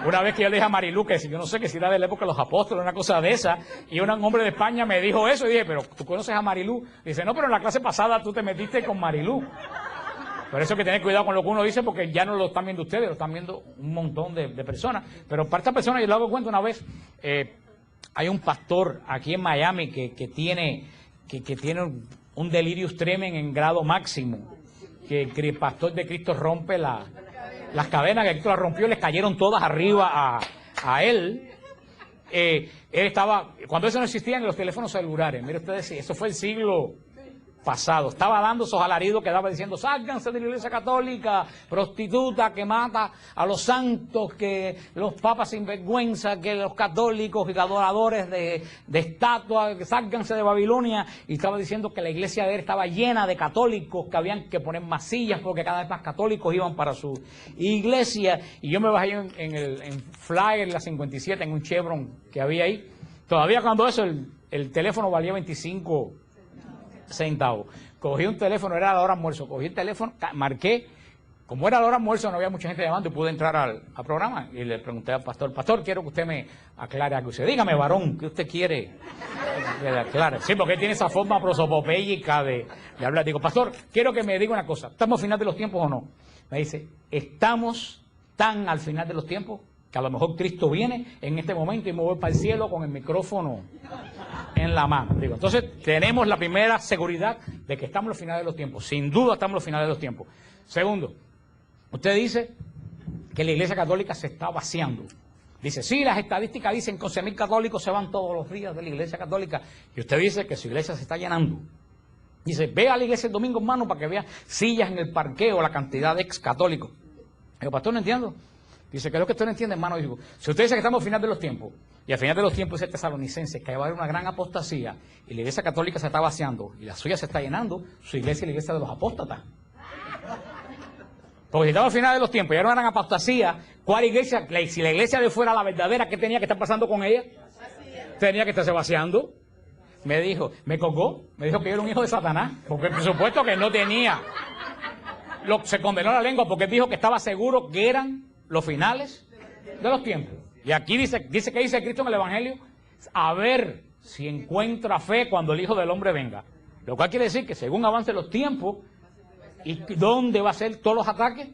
Una vez que yo le dije a Marilú, que yo no sé, que si era de la época de los apóstoles, una cosa de esa, y un hombre de España me dijo eso, y dije, pero ¿tú conoces a Marilú? Y dice, no, pero en la clase pasada tú te metiste con Marilú. Por eso hay que tener cuidado con lo que uno dice, porque ya no lo están viendo ustedes, lo están viendo un montón de personas. Pero para esta persona, yo le hago cuenta una vez, hay un pastor aquí en Miami que tiene un delirium tremens en grado máximo, que el pastor de Cristo rompe las cadenas, que Cristo las rompió y les cayeron todas arriba a él. Él estaba, cuando eso no existían los teléfonos celulares, mire ustedes, eso fue el siglo pasado, estaba dando esos alaridos que daba diciendo, sálganse de la iglesia católica, prostituta que mata a los santos, que los papas sinvergüenza, que los católicos y adoradores de estatuas, que sálganse de Babilonia, y estaba diciendo que la iglesia de él estaba llena de católicos, que habían que poner más sillas porque cada vez más católicos iban para su iglesia. Y yo me bajé en Flyer, la 57, en un Chevron que había ahí. Todavía cuando eso el teléfono valía 25 centavos. Cogí un teléfono, era la hora de almuerzo, cogí el teléfono, marqué, como era la hora de almuerzo no había mucha gente llamando y pude entrar al programa y le pregunté al pastor, quiero que usted me aclare algo. Usted, dígame, varón, ¿qué usted quiere que le aclare? Sí, porque él tiene esa forma prosopopéyica de hablar. Digo, pastor, quiero que me diga una cosa, ¿estamos al final de los tiempos o no? Me dice, ¿estamos tan al final de los tiempos? que a lo mejor Cristo viene en este momento y me voy para el cielo con el micrófono en la mano. Digo, entonces tenemos la primera seguridad de que estamos en los finales de los tiempos. Sin duda estamos en los finales de los tiempos. Segundo, usted dice que la Iglesia Católica se está vaciando. Dice, sí, las estadísticas dicen que 11.000 católicos se van todos los días de la Iglesia Católica. Y usted dice que su iglesia se está llenando. Dice, ve a la iglesia el domingo, hermano, para que vea sillas en el parqueo, la cantidad de ex católicos. Digo, pastor, no entiendo. Dice, ¿qué es lo que usted no entiende, hermano? Digo, si usted dice que estamos al final de los tiempos, y al final de los tiempos dice Tesalonicenses que va a haber una gran apostasía, y la iglesia católica se está vaciando, y la suya se está llenando, su iglesia es la iglesia de los apóstatas. Porque si estamos al final de los tiempos y hay una gran apostasía, ¿cuál iglesia? Si la iglesia de fuera la verdadera, ¿qué tenía que estar pasando con ella? Tenía que estarse vaciando. Me dijo, me colgó, me dijo que yo era un hijo de Satanás, porque por supuesto que no tenía. Se condenó la lengua porque dijo que estaba seguro que eran los finales de los tiempos. Y aquí dice que dice Cristo en el Evangelio, a ver si encuentra fe cuando el Hijo del Hombre venga. Lo cual quiere decir que según avancen los tiempos, ¿y dónde va a ser todos los ataques?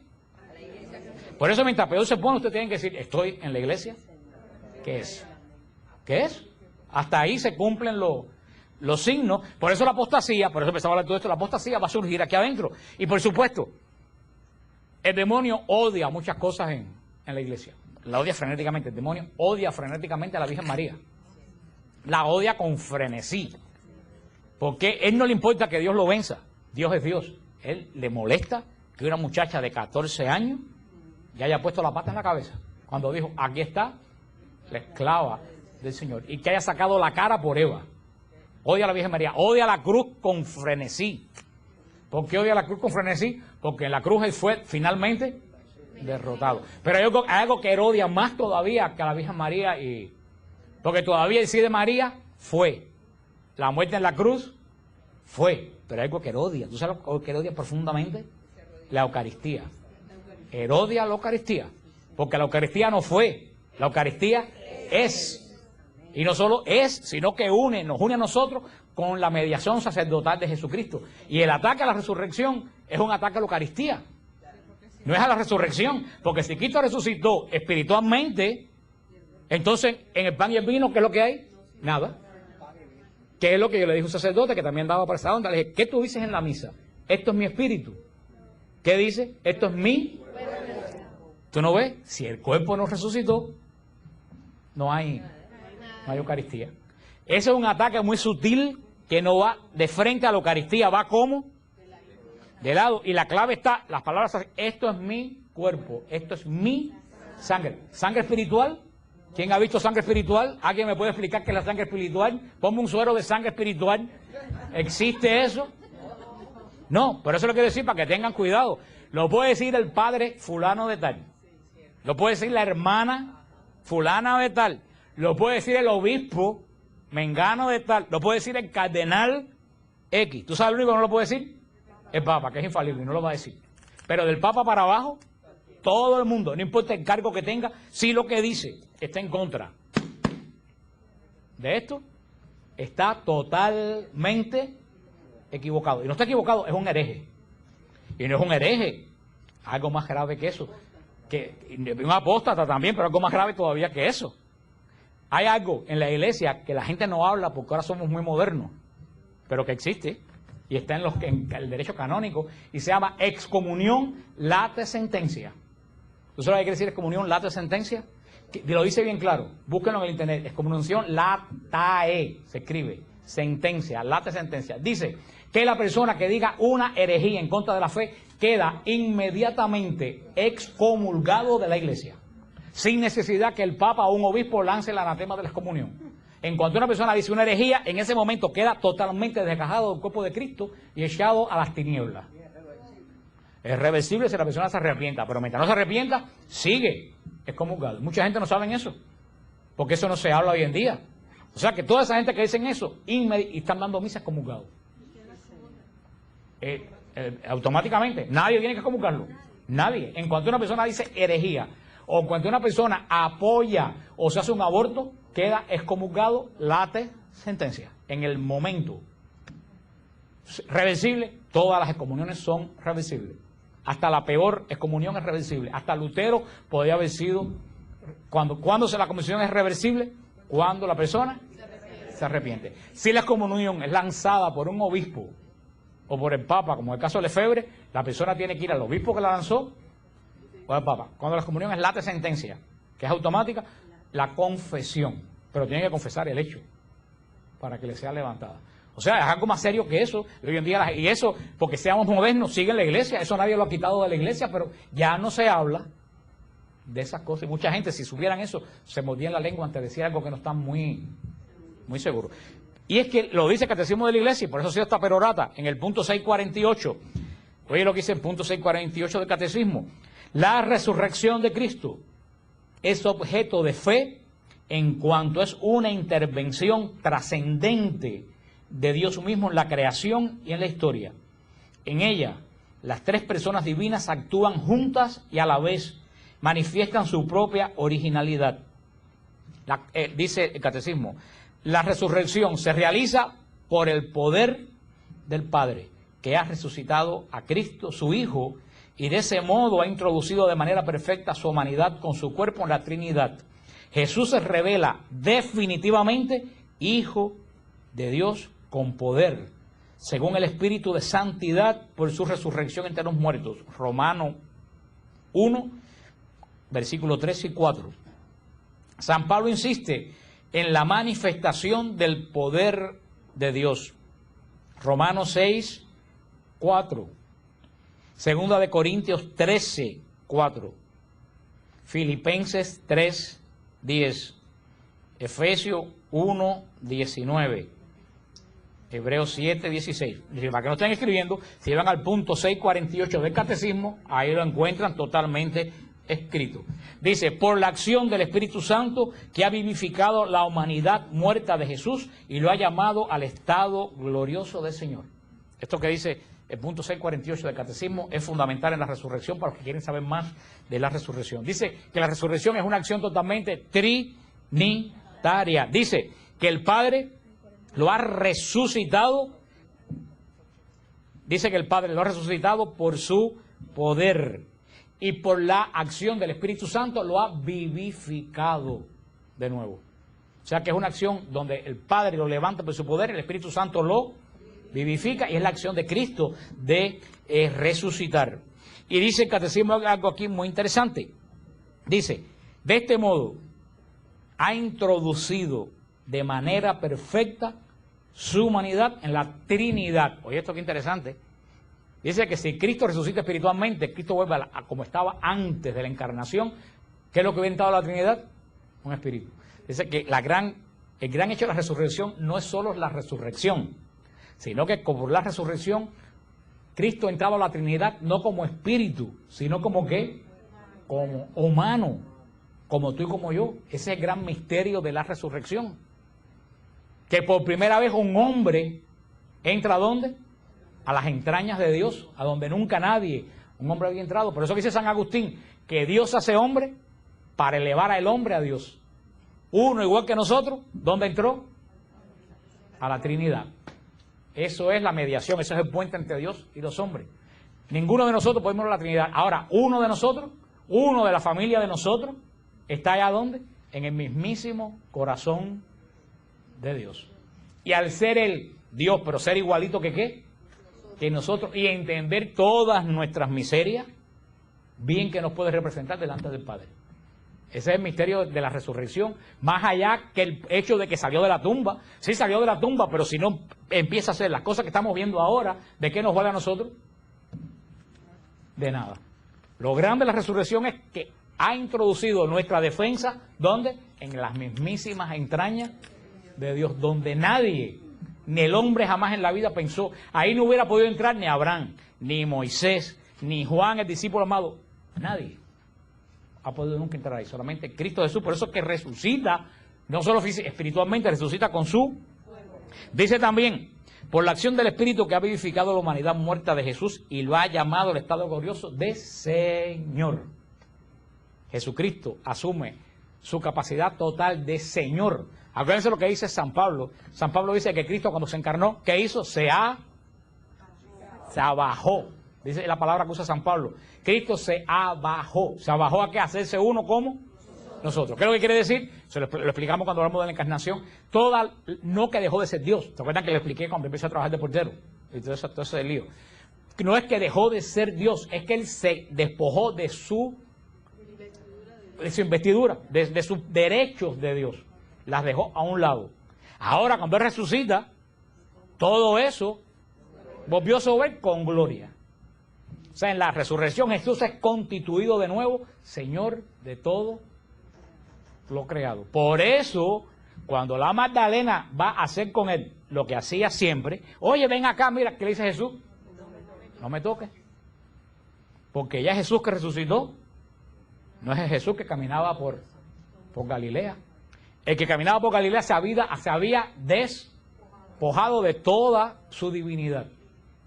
Por eso mientras peor se pone, usted tiene que decir, ¿estoy en la iglesia? ¿Qué es? ¿Qué es? Hasta ahí se cumplen los signos. Por eso la apostasía, por eso empezaba a hablar de todo esto, la apostasía va a surgir aquí adentro. Y por supuesto, el demonio odia muchas cosas en la iglesia. La odia frenéticamente. El demonio odia frenéticamente a la Virgen María. La odia con frenesí. Porque él no le importa que Dios lo venza. Dios es Dios. Él le molesta que una muchacha de 14 años ya haya puesto la pata en la cabeza. Cuando dijo, aquí está la esclava del Señor. Y que haya sacado la cara por Eva. Odia a la Virgen María. Odia la cruz con frenesí. ¿Por qué odia la cruz con frenesí? Porque en la cruz él fue finalmente derrotado. Pero hay algo que él odia más todavía que a la Virgen María. Porque todavía el sí de María fue. La muerte en la cruz fue. Pero hay algo que él odia. ¿Tú sabes lo que él odia profundamente? La Eucaristía. Él odia la Eucaristía. Porque la Eucaristía no fue. La Eucaristía es. Y no solo es, sino que nos une a nosotros con la mediación sacerdotal de Jesucristo. Y el ataque a la resurrección es un ataque a la Eucaristía. No es a la resurrección. Porque si Cristo resucitó espiritualmente, entonces en el pan y el vino, ¿qué es lo que hay? Nada. ¿Qué es lo que yo le dije a un sacerdote que también daba para esa onda? Le dije, ¿qué tú dices en la misa? Esto es mi espíritu. ¿Qué dice? Esto es mi. ¿Tú no ves? Si el cuerpo no resucitó, no hay Eucaristía. Ese es un ataque muy sutil que no va de frente a la Eucaristía, va como de lado. Y la clave está, las palabras, esto es mi cuerpo, esto es mi sangre. ¿Sangre espiritual? ¿Quién ha visto sangre espiritual? ¿Alguien me puede explicar qué es la sangre espiritual? Ponme un suero de sangre espiritual. ¿Existe eso? No, pero eso lo quiero decir para que tengan cuidado. Lo puede decir el padre fulano de tal. Lo puede decir la hermana fulana de tal. Lo puede decir el obispo mengano de tal. Lo puede decir el cardenal X. ¿Tú sabes lo único que no lo puede decir? El Papa, que es infalible y no lo va a decir. Pero del Papa para abajo, todo el mundo, no importa el cargo que tenga, si lo que dice está en contra de esto, está totalmente equivocado. Y no está equivocado, es un hereje. Y no es un hereje, algo más grave que eso. Que un apóstata también, pero algo más grave todavía que eso. Hay algo en la iglesia que la gente no habla porque ahora somos muy modernos, pero que existe y está en el derecho canónico y se llama excomunión late sentencia. ¿Tú sabes lo que quiere decir excomunión late sentencia? Lo dice bien claro, búsquenlo en el internet. Excomunión latae, se escribe, sentencia, late sentencia. Dice que la persona que diga una herejía en contra de la fe queda inmediatamente excomulgado de la iglesia, sin necesidad que el Papa o un obispo lance el anatema de la excomunión. En cuanto una persona dice una herejía, en ese momento queda totalmente desgajado del cuerpo de Cristo y echado a las tinieblas. Es reversible si la persona se arrepienta, pero mientras no se arrepienta, sigue excomulgado. Mucha gente no sabe eso, porque eso no se habla hoy en día. O sea que toda esa gente que dicen eso, y están dando misas excomulgados. Automáticamente, nadie tiene que excomulgarlo. Nadie. En cuanto una persona dice herejía, o en cuanto una persona apoya o se hace un aborto, queda excomulgado, late sentencia. En el momento. Reversible, todas las excomuniones son reversibles. Hasta la peor excomunión es reversible. Hasta Lutero podía haber sido Cuando la conversión es reversible, cuando la persona se arrepiente. Si la comunión es lanzada por un obispo o por el Papa, como en el caso de Lefebvre, la persona tiene que ir al obispo que la lanzó o al Papa. Cuando la comunión es late sentencia, que es automática, la confesión. Pero tiene que confesar el hecho para que le sea levantada. O sea, es algo más serio que eso. Hoy en día, y eso, porque seamos modernos, sigue en la iglesia. Eso nadie lo ha quitado de la iglesia, pero ya no se habla de esas cosas. Y mucha gente, si supieran eso, se mordían la lengua antes de decir algo que no están muy seguros. Y es que lo dice el Catecismo de la Iglesia, y por eso ha sido esta perorata, en el punto 648. Oye lo que dice el punto 648 del Catecismo. La resurrección de Cristo es objeto de fe en cuanto es una intervención trascendente de Dios mismo en la creación y en la historia. En ella, las tres personas divinas actúan juntas y a la vez manifiestan su propia originalidad. Dice el Catecismo, la resurrección se realiza por el poder del Padre, que ha resucitado a Cristo, su Hijo, y de ese modo ha introducido de manera perfecta su humanidad con su cuerpo en la Trinidad. Jesús se revela definitivamente Hijo de Dios con poder, según el Espíritu de Santidad por su resurrección entre los muertos. Romanos 1, versículos 3 y 4. San Pablo insiste en la manifestación del poder de Dios. Romanos 6, 4. Segunda de Corintios 13, 4. Filipenses 3, 10. Efesios 1, 19. Hebreos 7, 16. Para que no estén escribiendo, si van al punto 648 del Catecismo, ahí lo encuentran totalmente escrito. Dice, por la acción del Espíritu Santo que ha vivificado la humanidad muerta de Jesús y lo ha llamado al estado glorioso del Señor. Esto que dice el punto 648 del Catecismo es fundamental en la resurrección para los que quieren saber más de la resurrección. Dice que la resurrección es una acción totalmente trinitaria. Dice que el Padre lo ha resucitado. Dice que el Padre lo ha resucitado por su poder. Y por la acción del Espíritu Santo lo ha vivificado de nuevo. O sea que es una acción donde el Padre lo levanta por su poder, el Espíritu Santo lo vivifica y es la acción de Cristo de resucitar. Y dice el Catecismo algo aquí muy interesante. Dice, de este modo ha introducido de manera perfecta su humanidad en la Trinidad. Oye, esto qué interesante. Dice que si Cristo resucita espiritualmente, Cristo vuelve a como estaba antes de la encarnación. ¿Qué es lo que hubiera entrado a la Trinidad? Un espíritu. Dice que el gran hecho de la resurrección no es solo la resurrección, sino que por la resurrección Cristo entraba a la Trinidad no como espíritu, sino como ¿qué? Como humano, como tú y como yo. Ese es el gran misterio de la resurrección. Que por primera vez un hombre entra ¿a dónde? A las entrañas de Dios, a donde nunca un hombre había entrado. Por eso dice San Agustín, que Dios hace hombre para elevar al hombre a Dios. Uno igual que nosotros, ¿dónde entró? A la Trinidad. Eso es la mediación, eso es el puente entre Dios y los hombres. Ninguno de nosotros podemos ir a la Trinidad. Ahora, uno de nosotros, uno de la familia de nosotros, está allá ¿dónde? En el mismísimo corazón de Dios. Y al ser el Dios, pero ser igualito que ¿qué? Que nosotros, y entender todas nuestras miserias, bien que nos puede representar delante del Padre. Ese es el misterio de la resurrección, más allá que el hecho de que salió de la tumba. Sí salió de la tumba, pero si no empieza a hacer las cosas que estamos viendo ahora, ¿de qué nos vale a nosotros? De nada. Lo grande de la resurrección es que ha introducido nuestra defensa, ¿dónde? En las mismísimas entrañas de Dios, donde nadie, ni el hombre jamás en la vida pensó. Ahí no hubiera podido entrar ni Abraham, ni Moisés, ni Juan, el discípulo amado. Nadie ha podido nunca entrar ahí, solamente Cristo Jesús. Por eso es que resucita, no solo espiritualmente, resucita con su... Dice también, por la acción del Espíritu que ha vivificado la humanidad muerta de Jesús y lo ha llamado al estado glorioso de Señor. Jesucristo asume su capacidad total de Señor. Acuérdense lo que dice San Pablo. San Pablo dice que Cristo cuando se encarnó, ¿qué hizo? Se abajó. Dice la palabra que usa San Pablo. Cristo se abajó. ¿Se abajó a qué? ¿Hacerse uno como? nosotros. ¿Qué es lo que quiere decir? Lo explicamos cuando hablamos de la encarnación. No que dejó de ser Dios. ¿Se acuerdan que le expliqué cuando empecé a trabajar de portero? Y todo ese lío. No es que dejó de ser Dios, es que Él se despojó de su investidura, de sus derechos de Dios. Las dejó a un lado. Ahora, cuando Él resucita, todo eso volvió sobre Él con gloria. O sea, en la resurrección Jesús es constituido de nuevo Señor de todo lo creado. Por eso, cuando la Magdalena va a hacer con Él lo que hacía siempre, oye, ven acá, mira, ¿qué le dice Jesús? No me toques. Porque ya es Jesús que resucitó. No es Jesús que caminaba por Galilea. El que caminaba por Galilea se había despojado de toda su divinidad,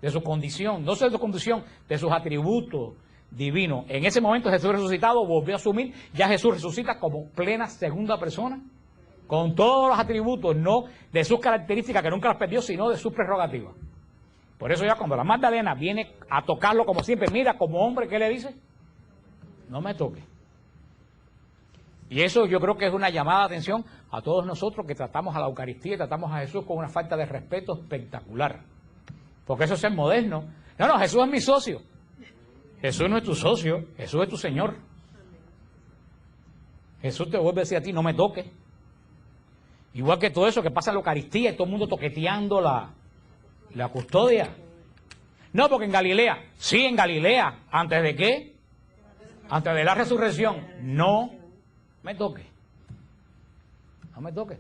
de su condición, no solo de su condición, de sus atributos divinos. En ese momento Jesús resucitado volvió a asumir, ya Jesús resucita como plena segunda persona, con todos los atributos, no de sus características que nunca las perdió, sino de sus prerrogativas. Por eso ya cuando la Magdalena viene a tocarlo como siempre, mira, como hombre, ¿qué le dice? No me toque. Y eso yo creo que es una llamada de atención a todos nosotros que tratamos a la Eucaristía y tratamos a Jesús con una falta de respeto espectacular. Porque eso es ser moderno. No, Jesús es mi socio. Jesús no es tu socio, Jesús es tu Señor. Jesús te vuelve a decir a ti, no me toques. Igual que todo eso que pasa en la Eucaristía y todo el mundo toqueteando la custodia. No, porque en Galilea, sí, en Galilea, ¿antes de qué? Antes de la resurrección, no me toque. No me toque.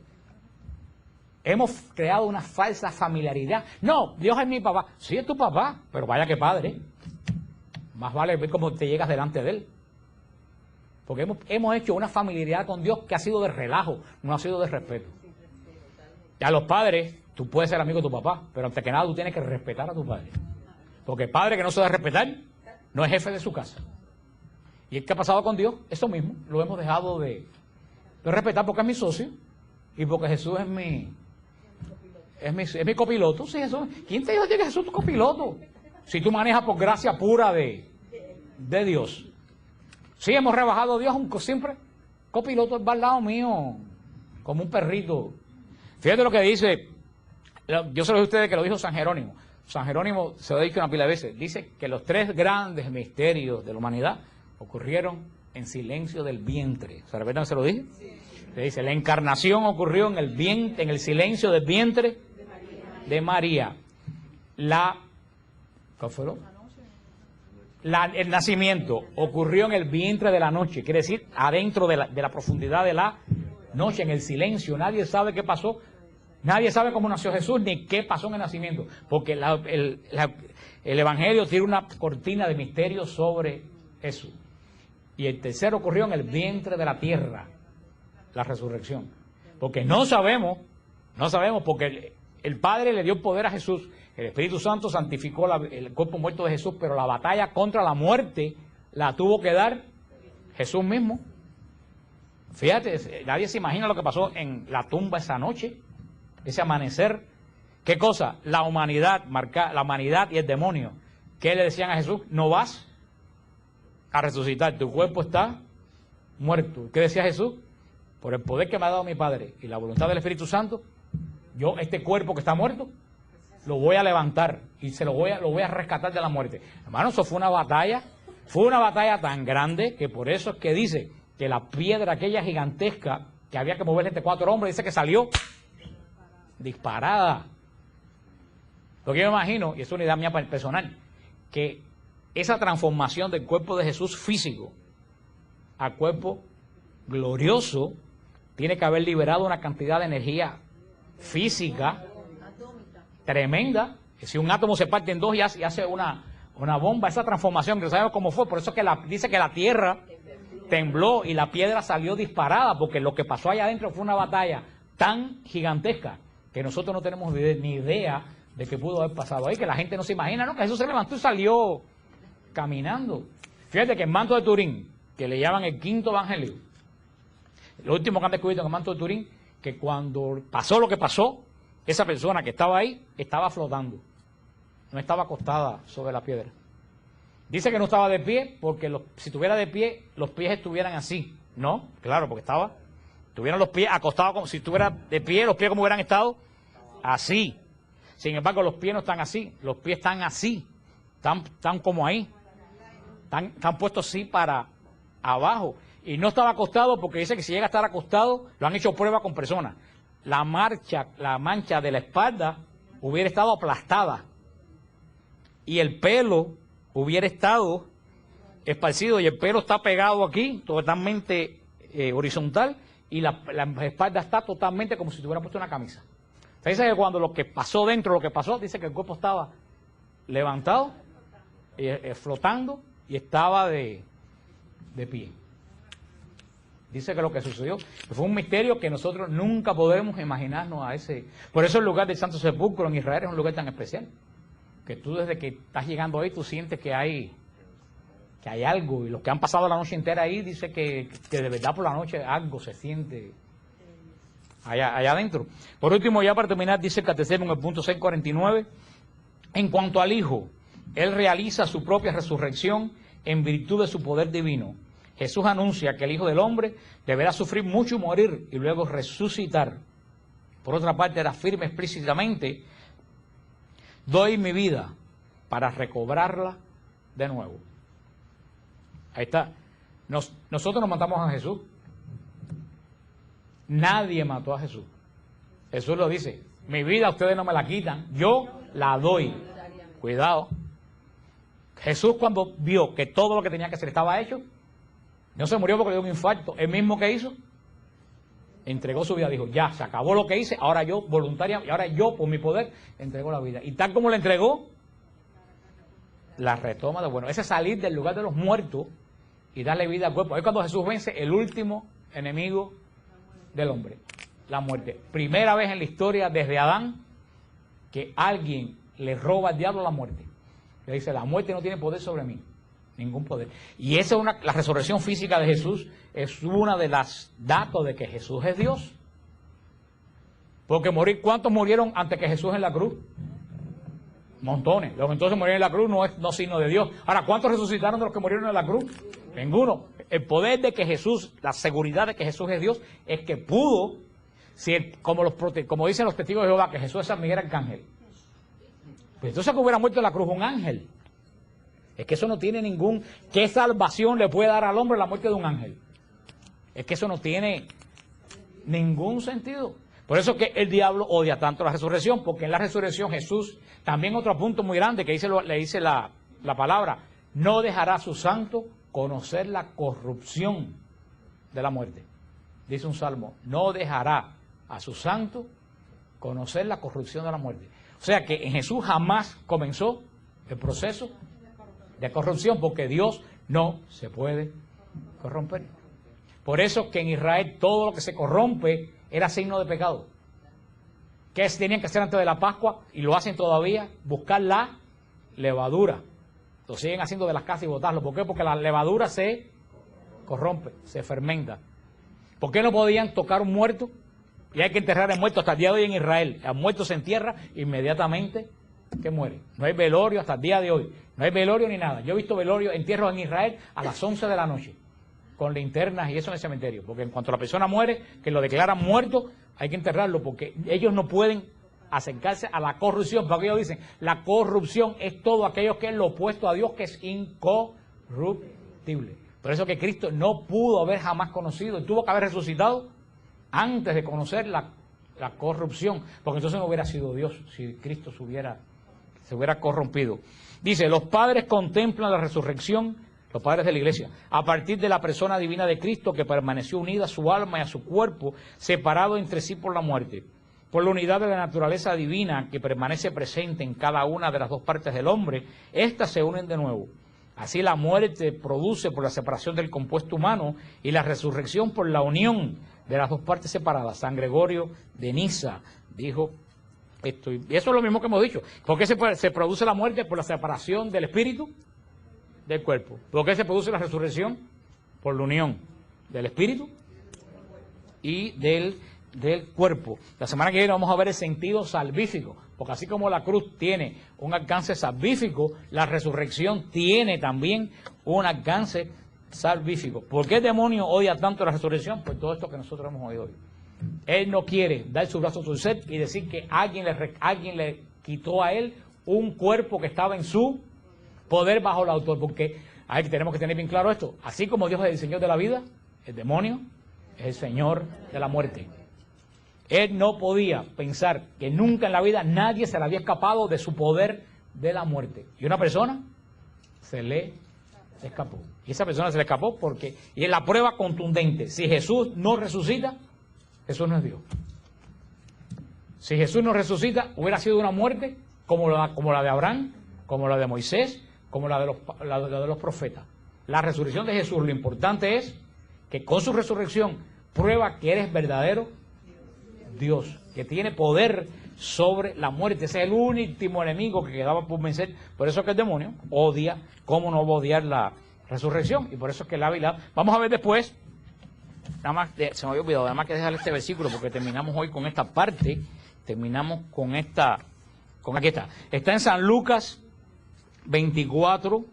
Hemos creado una falsa familiaridad. No, Dios es mi papá. Sí, es tu papá, pero vaya que padre. Más vale ver cómo te llegas delante de Él. Porque hemos hecho una familiaridad con Dios que ha sido de relajo, no ha sido de respeto. Ya los padres, tú puedes ser amigo de tu papá, pero antes que nada tú tienes que respetar a tu padre. Porque el padre que no se debe respetar, no es jefe de su casa. ¿Y qué ha pasado con Dios? Eso mismo, lo hemos dejado de respetar porque es mi socio y porque Jesús es mi copiloto. Sí, Jesús. ¿Quién te dijo que Jesús es tu copiloto? Si tú manejas por gracia pura de Dios. Sí, hemos rebajado a Dios siempre. Copiloto va al lado mío, como un perrito. Fíjate lo que dice, yo se lo dije a ustedes que lo dijo San Jerónimo. San Jerónimo se lo ha dicho una pila de veces. Dice que los 3 grandes misterios de la humanidad ocurrieron en silencio del vientre. ¿Se recuerdan que se lo dije? Se dice, la encarnación ocurrió en el silencio del vientre de María. ¿Cuál fue el nacimiento ocurrió en el vientre de la noche, quiere decir, adentro de la profundidad de la noche, en el silencio. Nadie sabe qué pasó. Nadie sabe cómo nació Jesús ni qué pasó en el nacimiento. Porque el Evangelio tiene una cortina de misterio sobre eso. Y el tercero ocurrió en el vientre de la tierra, la resurrección. Porque no sabemos porque el Padre le dio poder a Jesús, el Espíritu Santo santificó el cuerpo muerto de Jesús, pero la batalla contra la muerte la tuvo que dar Jesús mismo. Fíjate, nadie se imagina lo que pasó en la tumba esa noche, ese amanecer. ¿Qué cosa? La humanidad y el demonio. ¿Qué le decían a Jesús? No vas a resucitar, tu cuerpo está muerto. ¿Qué decía Jesús? Por el poder que me ha dado mi Padre y la voluntad del Espíritu Santo, yo este cuerpo que está muerto, lo voy a levantar y lo voy a rescatar de la muerte. Hermano, eso fue una batalla tan grande que por eso es que dice que la piedra aquella gigantesca que había que moverle entre 4 hombres, dice que salió disparada. Lo que yo me imagino, y es una idea mía personal, que esa transformación del cuerpo de Jesús físico a cuerpo glorioso tiene que haber liberado una cantidad de energía física tremenda. Que si un átomo se parte en 2 y hace una bomba, esa transformación que sabemos cómo fue, por eso es que dice que la tierra tembló y la piedra salió disparada, porque lo que pasó allá adentro fue una batalla tan gigantesca que nosotros no tenemos ni idea de qué pudo haber pasado ahí, que la gente no se imagina, ¿no? Que Jesús se levantó y salió caminando. Fíjate que el manto de Turín, que le llaman el 5.º evangelio, lo último que han descubierto en el manto de Turín, que cuando pasó lo que pasó, esa persona que estaba ahí estaba flotando, no estaba acostada sobre la piedra. Dice que no estaba de pie porque si estuviera de pie, los pies estuvieran así, No, claro, porque tuvieron los pies acostados como si estuviera de pie, los pies como hubieran estado así. Sin embargo, los pies no están así, los pies están así, están como ahí, están puestos así para abajo. Y no estaba acostado porque dice que si llega a estar acostado, lo han hecho prueba con personas. La mancha de la espalda hubiera estado aplastada y el pelo hubiera estado esparcido, y el pelo está pegado aquí, totalmente horizontal, y la espalda está totalmente como si tuviera puesto una camisa. O sea, dice que cuando lo que pasó dentro, lo que pasó, dice que el cuerpo estaba levantado, flotando, y estaba de pie. Dice que lo que sucedió fue un misterio que nosotros nunca podemos imaginarnos a ese. Por eso el lugar del Santo Sepulcro en Israel es un lugar tan especial. Que tú desde que estás llegando ahí, tú sientes que hay algo. Y los que han pasado la noche entera ahí, dice que de verdad por la noche algo se siente allá adentro. Por último, ya para terminar, dice el Catecismo en el punto 649, en cuanto al Hijo, Él realiza su propia resurrección en virtud de su poder divino. Jesús anuncia que el Hijo del Hombre deberá sufrir mucho y morir y luego resucitar. Por otra parte, era firme explícitamente: doy mi vida para recobrarla de nuevo. Ahí está. Nosotros nos matamos a Jesús. Nadie mató a Jesús. Jesús lo dice: mi vida ustedes no me la quitan, yo la doy. Cuidado. Jesús, cuando vio que todo lo que tenía que hacer estaba hecho, no se murió porque le dio un infarto. Él mismo que hizo, entregó su vida. Dijo: ya, se acabó lo que hice, ahora yo voluntariamente, y ahora yo por mi poder entrego la vida. Y tal como la entregó, la retoma de bueno. Ese salir del lugar de los muertos y darle vida al cuerpo. Es cuando Jesús vence el último enemigo del hombre, la muerte. Primera vez en la historia desde Adán que alguien le roba al diablo la muerte. Le dice: la muerte no tiene poder sobre mí. Ningún poder. Y esa es la resurrección física de Jesús es una de las datos de que Jesús es Dios. Porque ¿cuántos murieron antes que Jesús en la cruz? Montones. Los que entonces murieron en la cruz no es signo de Dios. Ahora, ¿cuántos resucitaron de los que murieron en la cruz? Ninguno. El poder de que Jesús, la seguridad de que Jesús es Dios, es que pudo, como dicen los testigos de Jehová, que Jesús es San Miguel Arcángel. Pues entonces que hubiera muerto en la cruz un ángel. Es que eso no tiene ¿qué salvación le puede dar al hombre la muerte de un ángel? Es que eso no tiene ningún sentido. Por eso que el diablo odia tanto la resurrección, porque en la resurrección Jesús, también otro punto muy grande que le dice la palabra: no dejará a su santo conocer la corrupción de la muerte. Dice un salmo: no dejará a su santo conocer la corrupción de la muerte. O sea que en Jesús jamás comenzó el proceso de corrupción, porque Dios no se puede corromper. Por eso que en Israel todo lo que se corrompe era signo de pecado. ¿Qué tenían que hacer antes de la Pascua? Y lo hacen todavía: buscar la levadura. Lo siguen haciendo de las casas y botarlo. ¿Por qué? Porque la levadura se corrompe, se fermenta. ¿Por qué no podían tocar un muerto? Y hay que enterrar el muerto. Hasta el día de hoy en Israel, el muerto se entierra inmediatamente que muere. No hay velorio hasta el día de hoy. No hay velorio ni nada. Yo he visto velorio, entierros en Israel a las 11 de la noche, con linternas y eso en el cementerio. Porque en cuanto la persona muere, que lo declaran muerto, hay que enterrarlo, porque ellos no pueden acercarse a la corrupción. Porque ellos dicen: la corrupción es todo aquello que es lo opuesto a Dios, que es incorruptible. Por eso que Cristo no pudo haber jamás conocido, tuvo que haber resucitado antes de conocer la corrupción, porque entonces no hubiera sido Dios si Cristo se hubiera corrompido. Dice: los padres contemplan la resurrección, los padres de la iglesia, a partir de la persona divina de Cristo, que permaneció unida a su alma y a su cuerpo, separado entre sí por la muerte. Por la unidad de la naturaleza divina que permanece presente en cada una de las dos partes del hombre, éstas se unen de nuevo. Así la muerte produce por la separación del compuesto humano y la resurrección por la unión de las dos partes separadas. San Gregorio de Niza dijo esto, y eso es lo mismo que hemos dicho. ¿Por qué se produce la muerte? Por la separación del espíritu del cuerpo. ¿Por qué se produce la resurrección? Por la unión del espíritu y del cuerpo. La semana que viene vamos a ver el sentido salvífico, porque así como la cruz tiene un alcance salvífico, la resurrección tiene también un alcance salvífico. ¿Por qué el demonio odia tanto la resurrección? Por todo esto que nosotros hemos oído hoy. Él no quiere dar su brazo a torcer y decir que alguien le quitó a él un cuerpo que estaba en su poder bajo el autor, porque tenemos que tener bien claro esto. Así como Dios es el Señor de la vida, el demonio es el Señor de la muerte. Él no podía pensar que nunca en la vida nadie se le había escapado de su poder de la muerte. Y una persona se le escapó. Y esa persona se le escapó porque, y es la prueba contundente, si Jesús no resucita, Jesús no es Dios. Si Jesús no resucita, hubiera sido una muerte como la de Abraham, como la de Moisés, como la de los profetas. La resurrección de Jesús, lo importante es que con su resurrección prueba que eres verdadero Dios, que tiene poder sobre la muerte. Ese es el último enemigo que quedaba por vencer. Por eso es que el demonio odia, cómo no va a odiar la resurrección. Y por eso es que el Ávila. Vamos a ver después, nada más, se me había olvidado, nada más que dejar este versículo, porque terminamos hoy con esta parte, terminamos con aquí está. Está en San Lucas 24,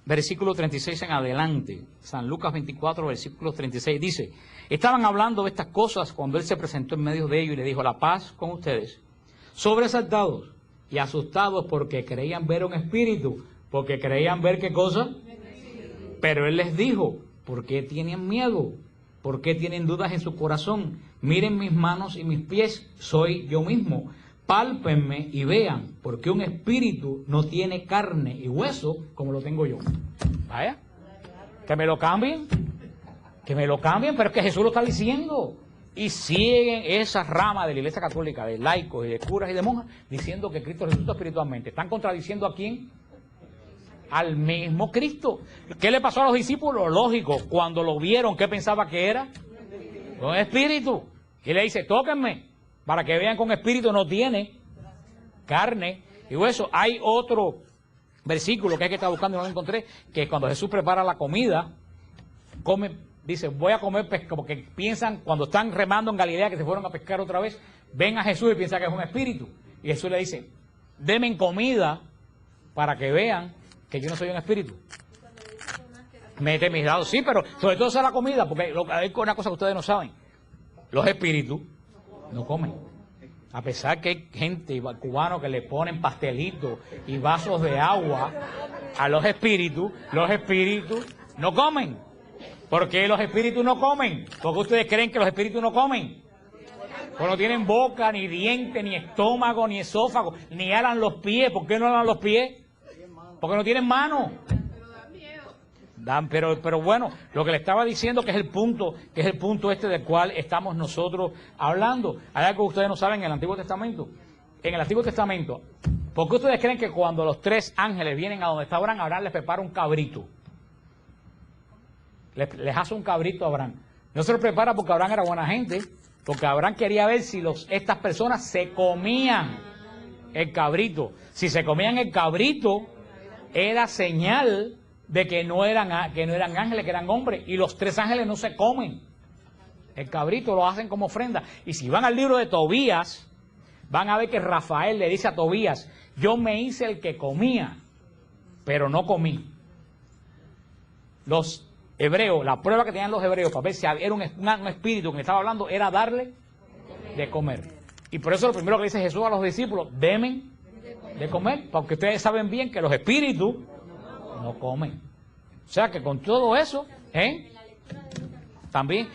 versículo 36 en adelante. San Lucas 24, versículo 36 dice: estaban hablando de estas cosas cuando él se presentó en medio de ellos y le dijo: la paz con ustedes. Sobresaltados y asustados porque creían ver un espíritu. Porque creían ver ¿qué cosa? Pero él les dijo: ¿por qué tienen miedo? ¿Por qué tienen dudas en su corazón? Miren mis manos y mis pies, soy yo mismo. Pálpenme y vean, porque un espíritu no tiene carne y hueso como lo tengo yo. Vaya, que me lo cambien, pero es que Jesús lo está diciendo. Y siguen esa rama de la Iglesia Católica, de laicos y de curas y de monjas, diciendo que Cristo resucitó espiritualmente. ¿Están contradiciendo a quién? Al mismo Cristo. ¿Qué le pasó a los discípulos? Lógico, cuando lo vieron, ¿qué pensaba que era? Un espíritu. Y le dice: tóquenme, para que vean que un espíritu no tiene carne y hueso. Hay otro versículo que hay que estar buscando y no lo encontré, que cuando Jesús prepara la comida, dice: voy a comer pescado, porque piensan, cuando están remando en Galilea, que se fueron a pescar otra vez, ven a Jesús y piensan que es un espíritu. Y Jesús le dice: denme comida para que vean que yo no soy un espíritu. Mete mis dados, sí, pero sobre todo esa es la comida, porque hay una cosa que ustedes no saben: los espíritus no comen. A pesar que hay gente cubano que le ponen pastelitos y vasos de agua a los espíritus no comen. ¿Por qué los espíritus no comen? Porque ustedes creen que los espíritus no comen. Porque no tienen boca, ni diente, ni estómago, ni esófago, ni alan los pies. ¿Por qué no alan los pies? Porque no tienen mano. Pero bueno, lo que le estaba diciendo que es el punto este del cual estamos nosotros hablando. Hay algo que ustedes no saben en el Antiguo Testamento. En el Antiguo Testamento, ¿por qué ustedes creen que cuando los tres ángeles vienen a donde está Abraham, Abraham les prepara un cabrito? Les hace un cabrito a Abraham. No se lo prepara porque Abraham era buena gente, porque Abraham quería ver si estas personas se comían el cabrito. Si se comían el cabrito, era señal de que no eran ángeles, que eran hombres. Y los tres ángeles no se comen el cabrito, lo hacen como ofrenda. Y si van al libro de Tobías, van a ver que Rafael le dice a Tobías: yo me hice el que comía, pero no comí. Los hebreos, la prueba que tenían los hebreos para ver si era un espíritu que me estaba hablando, era darle de comer. Y por eso lo primero que dice Jesús a los discípulos: denme de comer, porque ustedes saben bien que los espíritus no comen. O sea que con todo eso, también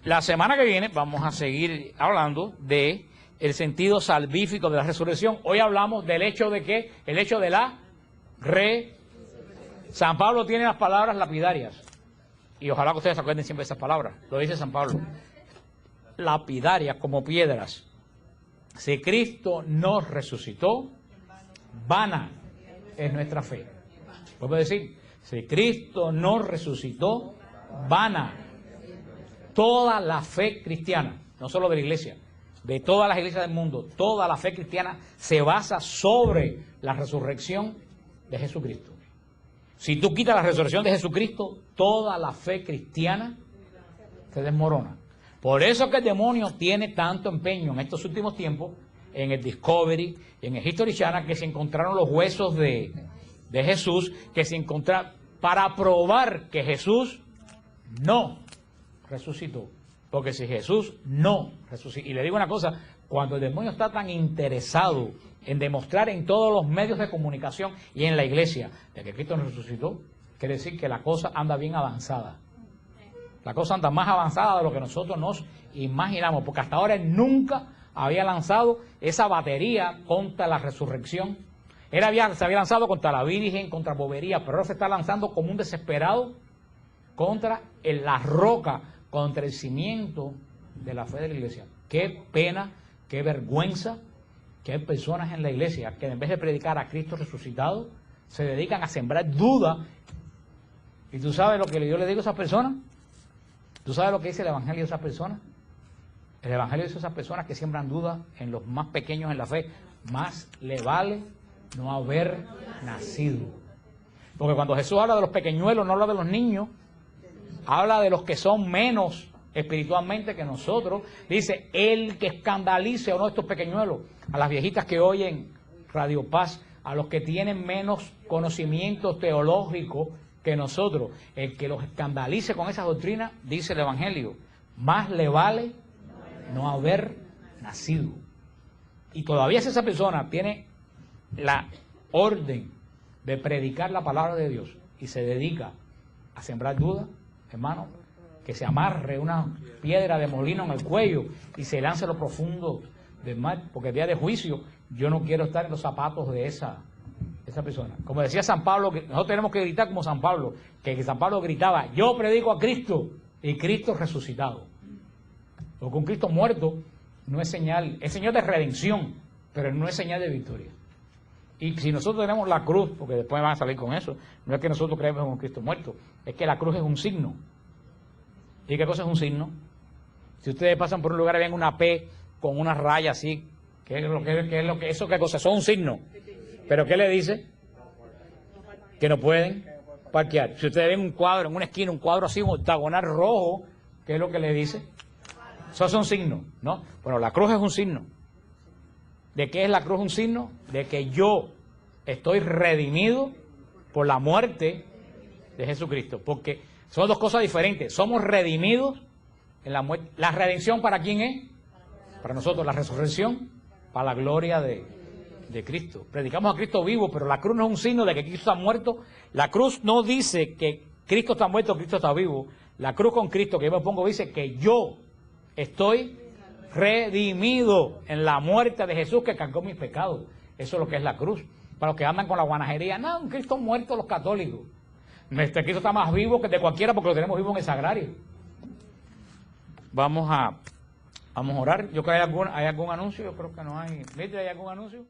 la semana que viene vamos a seguir hablando de el sentido salvífico de la resurrección. Hoy hablamos del hecho de que, el hecho de la San Pablo tiene las palabras lapidarias, y ojalá que ustedes se acuerden siempre de esas palabras. Lo dice San Pablo: lapidarias como piedras. Si Cristo nos resucitó, vana es nuestra fe. Puedo decir: si Cristo no resucitó, vana. Toda la fe cristiana, no solo de la iglesia, de todas las iglesias del mundo, toda la fe cristiana se basa sobre la resurrección de Jesucristo. Si tú quitas la resurrección de Jesucristo, toda la fe cristiana se desmorona. Por eso que el demonio tiene tanto empeño en estos últimos tiempos, en el Discovery, en el History Channel, que se encontraron los huesos de Jesús, que se encontraron. para probar que Jesús no resucitó. Porque si Jesús no resucitó, y le digo una cosa, cuando el demonio está tan interesado en demostrar en todos los medios de comunicación y en la iglesia de que Cristo no resucitó, quiere decir que la cosa anda bien avanzada. La cosa anda más avanzada de lo que nosotros nos imaginamos, porque hasta ahora él nunca había lanzado esa batería contra la resurrección. Se había lanzado contra la Virgen, contra bobería, pero ahora se está lanzando como un desesperado contra la roca, contra el cimiento de la fe de la iglesia. Qué pena, qué vergüenza que hay personas en la iglesia que en vez de predicar a Cristo resucitado, se dedican a sembrar duda. ¿Y tú sabes lo que yo le digo a esas personas? ¿Tú sabes lo que dice el Evangelio de esas personas? El Evangelio dice a esas personas que siembran dudas en los más pequeños en la fe. Más le vale no haber nacido. Porque cuando Jesús habla de los pequeñuelos, no habla de los niños, habla de los que son menos espiritualmente que nosotros. Dice, el que escandalice a uno de estos pequeñuelos, a las viejitas que oyen Radio Paz, a los que tienen menos conocimiento teológico que nosotros, el que los escandalice con esas doctrinas, dice el Evangelio, más le vale no haber nacido. Y todavía si esa persona tiene la orden de predicar la palabra de Dios y se dedica a sembrar dudas, hermano, que se amarre una piedra de molino en el cuello y se lance a lo profundo del mar, porque el día de juicio yo no quiero estar en los zapatos de esa persona. Como decía San Pablo, que nosotros tenemos que gritar como San Pablo, que San Pablo gritaba, yo predico a Cristo y Cristo resucitado. Porque un Cristo muerto no es señal, es señal de redención, pero no es señal de victoria. Y si nosotros tenemos la cruz, porque después van a salir con eso, no es que nosotros creemos en un Cristo muerto, es que la cruz es un signo. ¿Y qué cosa es un signo? Si ustedes pasan por un lugar y ven una P con una raya así, ¿qué es lo que eso qué cosa? Son un signo. ¿Pero qué le dice? Que no pueden parquear. Si ustedes ven un cuadro en una esquina, un cuadro así, un octagonal rojo, ¿qué es lo que le dice? Esos son signos, ¿no? Bueno, la cruz es un signo. ¿De qué es la cruz un signo? De que yo estoy redimido por la muerte de Jesucristo. Porque son dos cosas diferentes. Somos redimidos en la muerte. ¿La redención para quién es? Para nosotros. La resurrección para la gloria de Cristo. Predicamos a Cristo vivo, pero la cruz no es un signo de que Cristo está muerto. La cruz no dice que Cristo está muerto, Cristo está vivo. La cruz con Cristo que yo me pongo dice que yo estoy redimido en la muerte de Jesús que cargó mis pecados. Eso es lo que es la cruz. Para los que andan con la guanajería, no, un Cristo muerto los católicos. Nuestro Cristo está más vivo que de cualquiera porque lo tenemos vivo en el sagrario. Vamos a orar. Yo creo que hay algún anuncio. Yo creo que no hay. ¿Viste? ¿Hay algún anuncio?